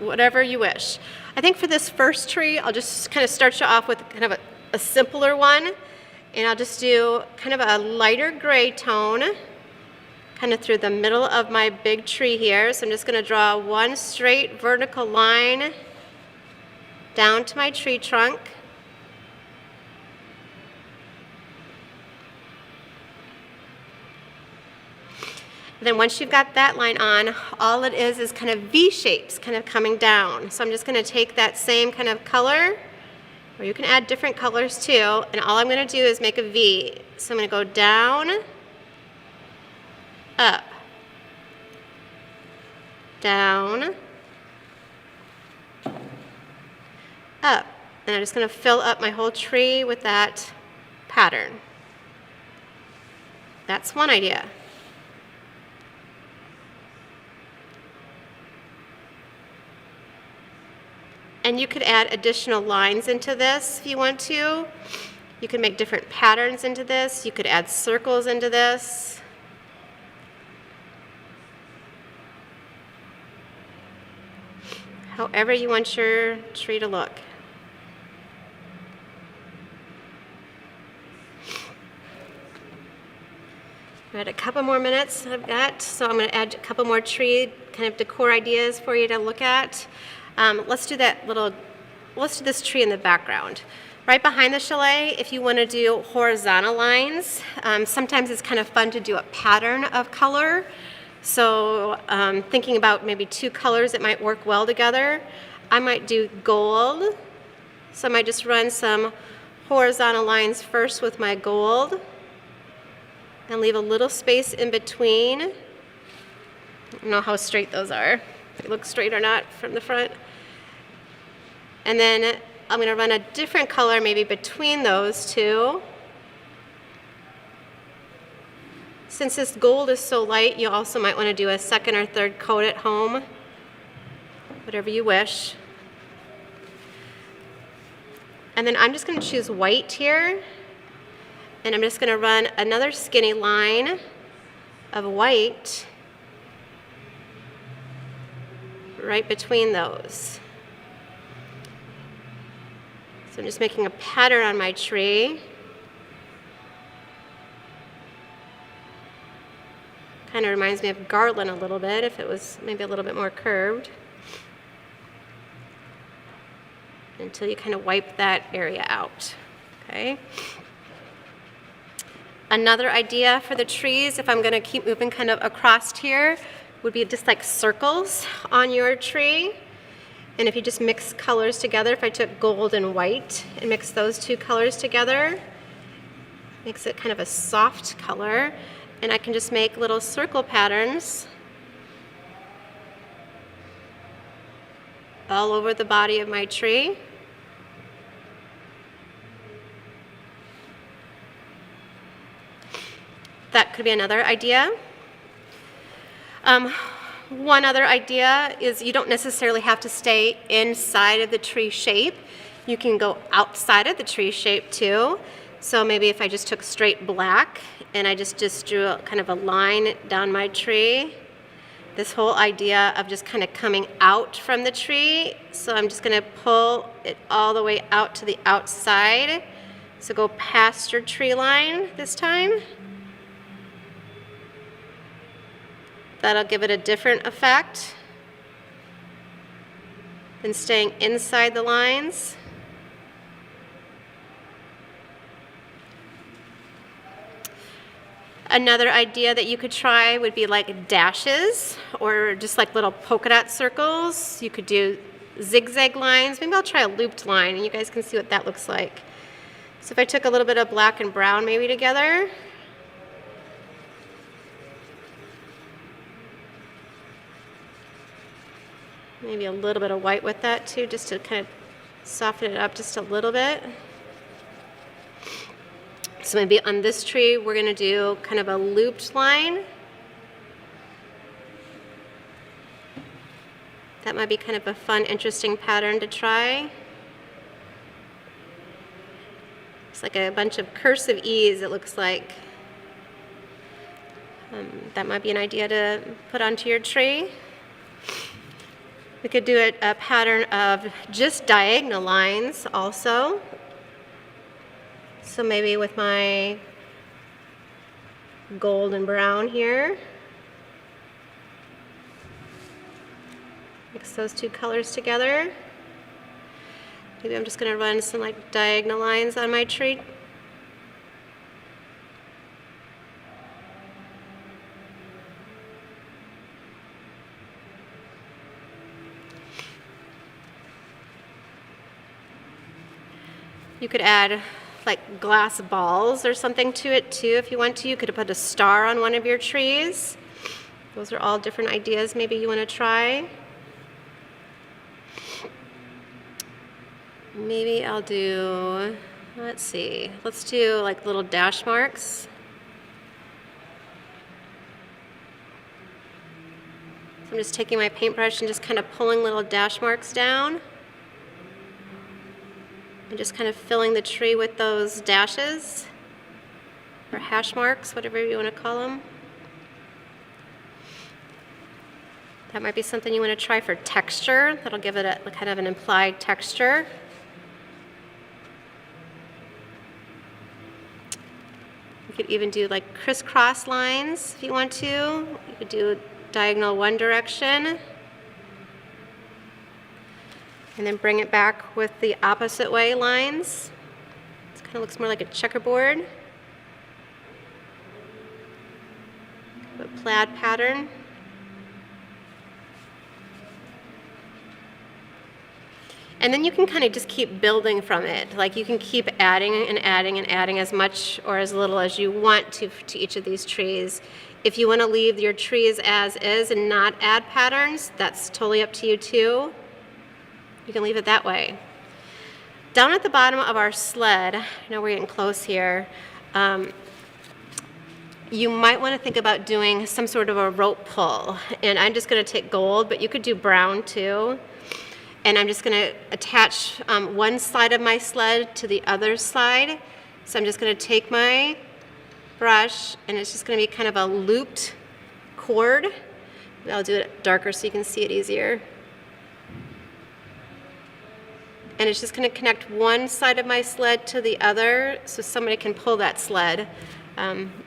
whatever you wish. I think for this first tree, I'll just kind of start you off with kind of a simpler one. And I'll just do kind of a lighter gray tone, kind of through the middle of my big tree here. So I'm just going to draw one straight vertical line down to my tree trunk. And then once you've got that line on, all it is kind of V shapes kind of coming down. So I'm just going to take that same kind of color, or you can add different colors too, and all I'm going to do is make a V. So I'm going to go down, up, down, up. And I'm just going to fill up my whole tree with that pattern. That's one idea. And you could add additional lines into this if you want to. You can make different patterns into this. You could add circles into this. However you want your tree to look. I had a couple more minutes I've got, so I'm going to add a couple more tree kind of decor ideas for you to look at. Let's do this tree in the background. Right behind the chalet, if you want to do horizontal lines, sometimes it's kind of fun to do a pattern of color. So thinking about maybe 2 colors that might work well together, I might do gold. So I might just run some horizontal lines first with my gold. and leave a little space in between. I don't know how straight those are, if they look straight or not from the front. And then I'm going to run a different color maybe between those two. Since this gold is so light, you also might want to do a second or third coat at home, whatever you wish. And then I'm just going to choose white here, and I'm just going to run another skinny line of white right between those. So I'm just making a pattern on my tree. Kind of reminds me of garland a little bit, if it was maybe a little bit more curved. Until you kind of wipe that area out, okay? Another idea for the trees, if I'm going to keep moving kind of across here, would be just like circles on your tree. And if you just mix colors together, if I took gold and white and mixed those two colors together, makes it kind of a soft color. And I can just make little circle patterns all over the body of my tree. That could be another idea. One other idea is you don't necessarily have to stay inside of the tree shape. You can go outside of the tree shape too. So maybe if I just took straight black and I just drew a, kind of a line down my tree. This whole idea of just kind of coming out from the tree. So I'm just going to pull it all the way out to the outside. So go past your tree line this time. That'll give it a different effect than staying inside the lines. Another idea that you could try would be like dashes or just like little polka dot circles. You could do zigzag lines. Maybe I'll try a looped line and you guys can see what that looks like. So if I took a little bit of black and brown maybe together, maybe a little bit of white with that too, just to kind of soften it up just a little bit. So maybe on this tree, we're going to do kind of a looped line. That might be kind of a fun, interesting pattern to try. It's like a bunch of cursive E's, it looks like. That might be an idea to put onto your tree. We could do a pattern of just diagonal lines also. So maybe with my gold and brown here, mix those two colors together. Maybe I'm just going to run some like diagonal lines on my tree. You could add like glass balls or something to it too if you want to. You could put a star on one of your trees. Those are all different ideas maybe you want to try. Maybe I'll do, let's see, let's do like little dash marks. So I'm just taking my paintbrush and just kind of pulling little dash marks down. And just kind of filling the tree with those dashes, or hash marks, whatever you want to call them. That might be something you want to try for texture. That'll give it a kind of an implied texture. You could even do like crisscross lines if you want to. You could do diagonal one direction. And then bring it back with the opposite way lines. It kind of looks more like a checkerboard. A plaid pattern. And then you can kind of just keep building from it. Like you can keep adding and adding and adding as much or as little as you want to each of these trees. If you want to leave your trees as is and not add patterns, that's totally up to you too. You can leave it that way. Down at the bottom of our sled, I know we're getting close here, you might want to think about doing some sort of a rope pull. And I'm just going to take gold, but you could do brown too. And I'm just going to attach one side of my sled to the other side. So I'm just going to take my brush, and it's just going to be kind of a looped cord. I'll do it darker so you can see it easier. And it's just going to connect one side of my sled to the other so somebody can pull that sled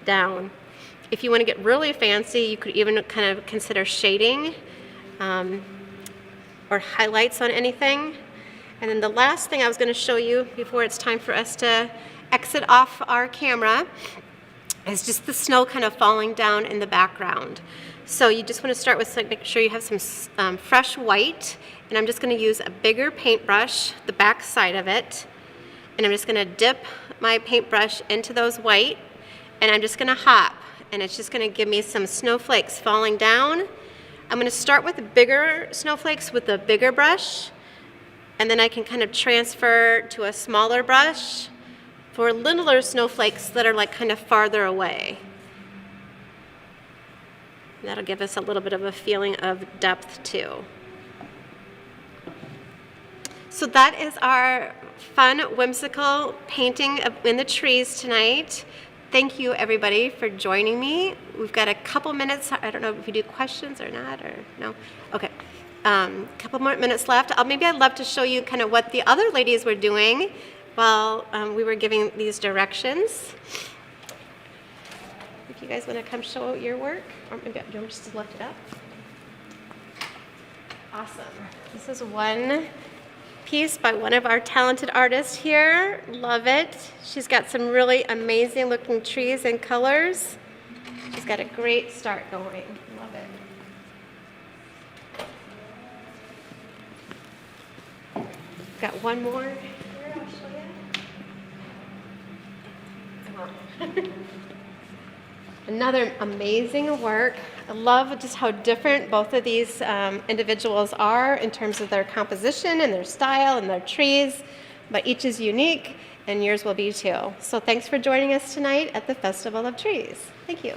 down. If you want to get really fancy, you could even kind of consider shading or highlights on anything. And then the last thing I was going to show you before it's time for us to exit off our camera is just the snow kind of falling down in the background. So you just want to start with making sure you have some fresh white, and I'm just going to use a bigger paintbrush, the back side of it, and I'm just going to dip my paintbrush into those white, and I'm just going to hop, and it's just going to give me some snowflakes falling down. I'm going to start with the bigger snowflakes with the bigger brush, and then I can kind of transfer to a smaller brush for littler snowflakes that are like kind of farther away. That'll give us a little bit of a feeling of depth too. So that is our fun, whimsical painting in the trees tonight. Thank you everybody for joining me. We've got a couple minutes. I don't know if you do questions or not, or no? Okay, couple more minutes left. Maybe I'd love to show you kind of what the other ladies were doing while we were giving these directions. If you guys want to come show your work, or maybe you want just to lift it up. Awesome. This is one piece by one of our talented artists here. Love it. She's got some really amazing looking trees and colors. She's got a great start going. Love it. Got one more here I'll show you. Another amazing work. I love just how different both of these individuals are in terms of their composition and their style and their trees, but each is unique, and yours will be too. So thanks for joining us tonight at the Festival of Trees. Thank you.